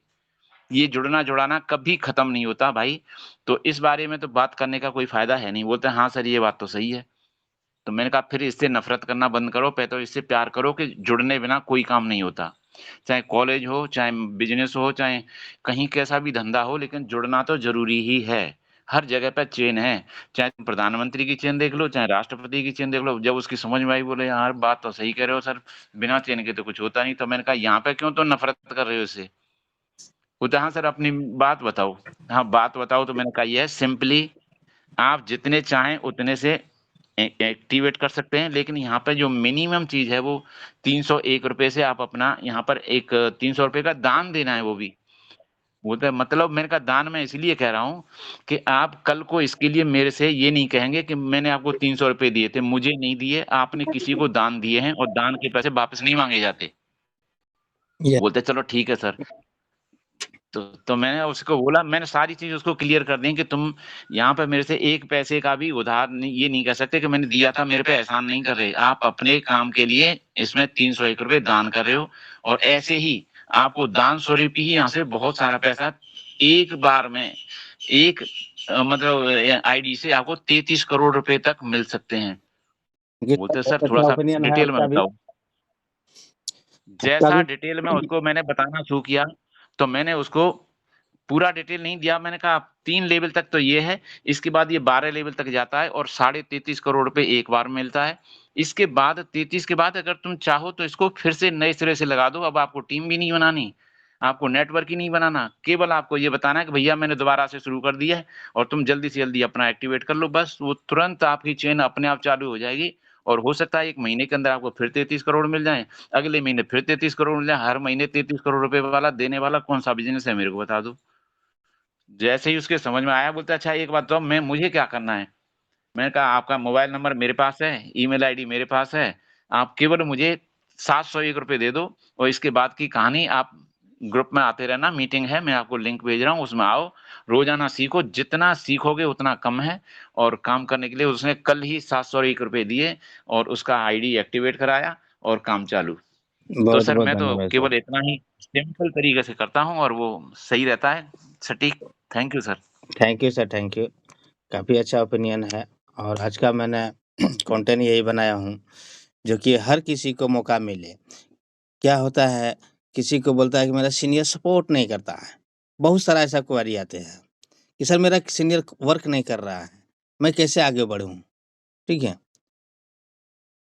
ये जुड़ना-जुड़ाना कभी खत्म नहीं होता भाई। तो इस बारे में तो बात करने का कोई फ़ायदा है नहीं। बोलते हैं हाँ सर, ये बात तो सही है। तो मैंने कहा फिर इससे नफ़रत करना बंद करो, पहले तो इससे प्यार करो कि जुड़ने बिना कोई काम नहीं होता। चाहे कॉलेज हो, चाहे बिज़नेस हो, चाहे कहीं कैसा भी धंधा हो, लेकिन जुड़ना तो ज़रूरी ही है। हर जगह पे चेन है, चाहे तुम प्रधानमंत्री की चेन देख लो, चाहे राष्ट्रपति की चेन देख लो। जब उसकी समझ में आई बोले यार बात तो सही कह रहे हो सर, बिना चेन के तो कुछ होता नहीं। तो मैंने कहा यहाँ पे क्यों तुम नफ़रत कर रहे हो इससे? बोलते हाँ सर अपनी बात बताओ। हाँ, बात बताओ तो मैंने कहा ये है सिंपली आप जितने चाहें उतने से एक्टिवेट कर सकते हैं, लेकिन यहाँ पे जो मिनिमम चीज़ है वो ₹301 से आप अपना यहाँ पर एक ₹300 का दान देना है वो भी। वो तो मतलब मैंने कहा दान मैं इसलिए कह रहा हूँ कि आप कल को इसके लिए मेरे से ये नहीं कहेंगे कि मैंने आपको ₹300 दिए थे, मुझे नहीं दिए, आपने किसी को दान दिए हैं और दान के पैसे वापस नहीं माँगे जाते। ये बोलते चलो ठीक है सर। तो मैंने उसको बोला मैंने सारी चीज़ उसको क्लियर कर दी कि तुम यहाँ पे मेरे से 1 पैसे का भी उधार नहीं ये नहीं कह सकते कि मैंने दिया था मेरे पे एहसान नहीं कर रहे। आप अपने काम के लिए इसमें ₹301 दान कर रहे हो और ऐसे ही आपको दान स्वरूप ही यहाँ से बहुत सारा पैसा एक बार में एक मतलब आईडी से आपको 33 करोड़ रुपए तक मिल सकते हैं। ये बोलते सर बहुत अच्छा थोड़ा-सा ओपिनियन है डिटेल में आपका भी। बताओ। आपका जैसा भी डिटेल में उसको मैंने बताना शुरू किया, तो मैंने उसको पूरा डिटेल नहीं दिया, मैंने कहा 3 लेवल तक तो ये है, इसके बाद ये 12 लेवल तक जाता है और साढ़े 33 करोड़ रुपए एक बार मिलता है। इसके बाद 33 के बाद अगर तुम चाहो तो इसको फिर से नए सिरे से लगा दो, अब आपको टीम भी नहीं बनानी, आपको नेटवर्क ही नहीं बनाना, केवल आपको ये बताना है कि भैया मैंने दोबारा से शुरू कर दिया है और तुम जल्दी से जल्दी अपना एक्टिवेट कर लो, बस वो तुरंत आपकी चेन अपने आप चालू हो जाएगी और हो सकता है 1 महीने के अंदर आपको फिर 33 करोड़ मिल जाएँ, अगले महीने फिर 33 करोड़ मिल जाएँ, हर महीने 33 करोड़ रुपए वाला देने वाला कौन-सा बिज़नेस है मेरे को बता दो? जैसे ही उसके समझ में आया बोलता है अच्छा एक बात बताओ मैं मुझे क्या करना है? मैंने कहा आपका मोबाइल नंबर मेरे पास है, ईमेल आईडी मेरे पास है, आप केवल मुझे ₹701 दे दो और इसके बाद की कहानी आप ग्रुप में आते रहना, मीटिंग है, मैं आपको लिंक भेज रहा हूँ, उसमें आओ, रोज़ाना सीखो, जितना सीखोगे उतना कम है और काम करने के लिए उसने कल ही ₹701 दिए और उसका आईडी एक्टिवेट कराया और काम चालू। तो सर बहुत-बहुत मैं तो धन्यवाद सर। केवल इतना ही सिंपल तरीके से करता हूँ और वो सही रहता है, सटीक। Thank you sir. Thank you sir, thank you. काफ़ी अच्छा ओपिनियन है और आज का मैंने कंटेंट यही बनाया हूँ जो कि हर किसी को मौका मिले। क्या होता है, किसी को बोलता है कि मेरा सीनियर सपोर्ट नहीं करता है। बहुत सारा ऐसा क्वेरी आते हैं कि सर मेरा सीनियर वर्क नहीं कर रहा है, मैं कैसे आगे बढ़ूँ? ठीक है?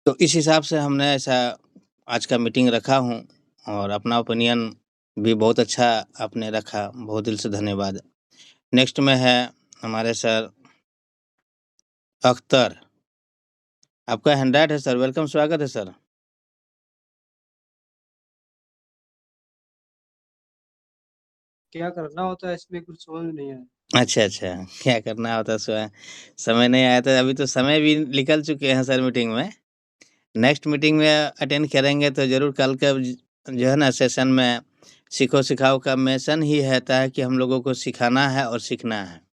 तो इस हिसाब से हमने ऐसा आज का मीटिंग रखा हूँ और अपना ओपिनियन भी बहुत अच्छा आपने रखा, बहुत दिल से धन्यवाद। नेक्स्ट में है हमारे सर अख्तर। आपका हैंड राइट है सर, वेलकम, स्वागत है सर। क्या करना होता है इसमें कुछ समझ में नहीं आया। अच्छा, क्या करना होता है समय नहीं आया था, अभी तो समय भी निकल चुके हैं सर मीटिंग में। नेक्स्ट मीटिंग में अटेंड करेंगे तो ज़रूर कल का जो है ना सेशन में सीखो सिखाओ का मिशन ही रहता है कि हम लोगों को सिखाना है और सीखना है।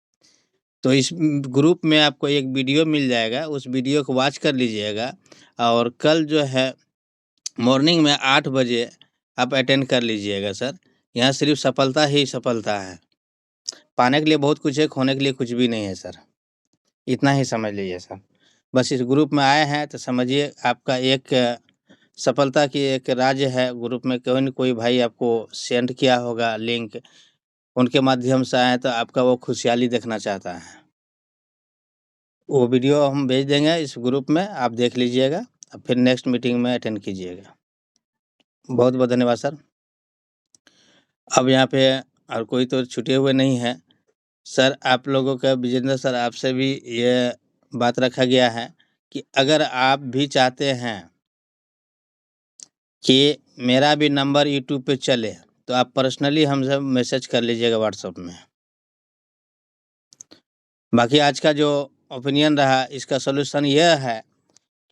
तो इस ग्रुप में आपको एक वीडियो मिल जाएगा, उस वीडियो को वॉच कर लीजिएगा और कल जो है मॉर्निंग में 8 बजे आप अटेंड कर लीजिएगा सर। यहाँ सिर्फ सफलता ही सफलता है, पाने के लिए बहुत कुछ है, खोने के लिए कुछ भी नहीं है सर, इतना ही समझ लीजिए सर। बस इस ग्रुप में आए हैं तो समझिए आपका एक सफलता की एक राज है। ग्रुप में कोई न कोई भाई आपको सेंड किया होगा लिंक, उनके माध्यम से आए तो आपका वो खुशहाली देखना चाहता है। वो वीडियो हम भेज देंगे इस ग्रुप में, आप देख लीजिएगा, फिर नेक्स्ट मीटिंग में अटेंड कीजिएगा। बहुत बहुत धन्यवाद सर। अब यहाँ पे और कोई तो छूटे हुए नहीं है सर। आप लोगों का विजेंद्र सर आपसे भी ये बात रखा गया है कि अगर आप भी चाहते हैं कि मेरा भी नंबर यूट्यूब पे चले तो आप पर्सनली हमसे मैसेज कर लीजिएगा व्हाट्सएप में। बाकी आज का जो ओपिनियन रहा इसका सॉल्यूशन यह है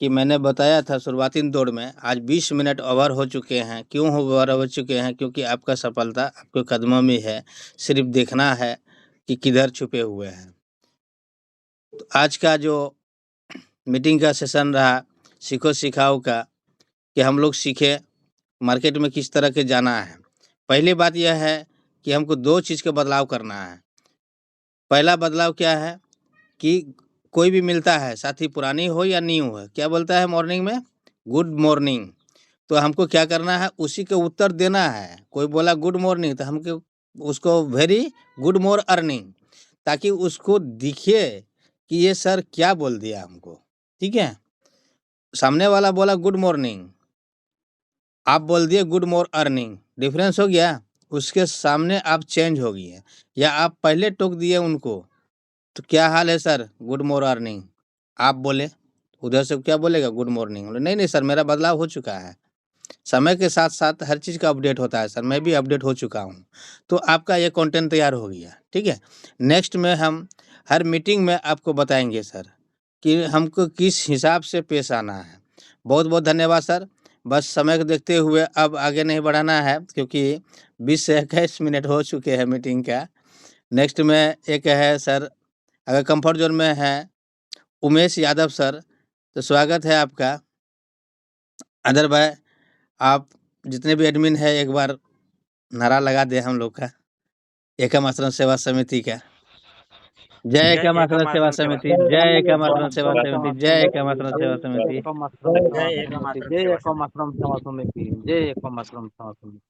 कि मैंने बताया था शुरुआती दौर में, आज 20 मिनट ओवर हो चुके हैं। क्यों ओवर हो चुके हैं? क्योंकि आपका सफलता आपके कदमों में है, सिर्फ देखना है कि किधर छुपे हुए हैं। तो आज का जो मीटिंग का सेशन रहा सीखो सिखाओ का, कि हम लोग सीखे मार्केट में किस तरह के जाना है। पहली बात यह है कि हमको 2 चीज़ का बदलाव करना है। पहला बदलाव क्या है कि कोई भी मिलता है, साथी पुरानी हो या न्यू हो, क्या बोलता है मॉर्निंग में? Good morning. तो हमको क्या करना है? उसी के उत्तर देना है। कोई बोला गुड मॉर्निंग तो हमको उसको वेरी गुड मोर अर्निंग, ताकि उसको दिखे कि ये सर क्या बोल दिया हमको। ठीक है? सामने वाला बोला गुड मॉर्निंग, आप बोल दिए गुड मोर अर्निंग, डिफरेंस हो गया। उसके सामने आप चेंज हो गए, या आप पहले टोक दिए उनको तो क्या हाल है सर? Good more earning. आप बोले उधर से क्या बोलेगा? Good morning. नहीं नहीं सर, मेरा बदलाव हो चुका है, समय के साथ साथ हर चीज़ का अपडेट होता है सर, मैं भी अपडेट हो चुका हूँ। तो आपका ये कंटेंट तैयार हो गया। ठीक है? नेक्स्ट में हम हर मीटिंग में आपको बताएंगे सर कि हमको किस हिसाब से पेश आना है। बहुत बहुत धन्यवाद सर। बस समय को देखते हुए अब आगे नहीं बढ़ाना है, क्योंकि 20 से 21 मिनट हो चुके हैं मीटिंग का। नेक्स्ट में एक है सर, अगर कंफर्ट जोन में है उमेश यादव सर, तो स्वागत है आपका। अदर भाई आप जितने भी एडमिन है एक बार नारा लगा दे हम लोग का, एकम आश्रम सेवा समिति का। जय एकम आश्रम सेवा समिति, जय एकम आश्रम सेवा समिति, जय एकम आश्रम सेवा समिति। जय एकम आश्रम सेवा समिति, जय एकम आश्रम सेवा समिति।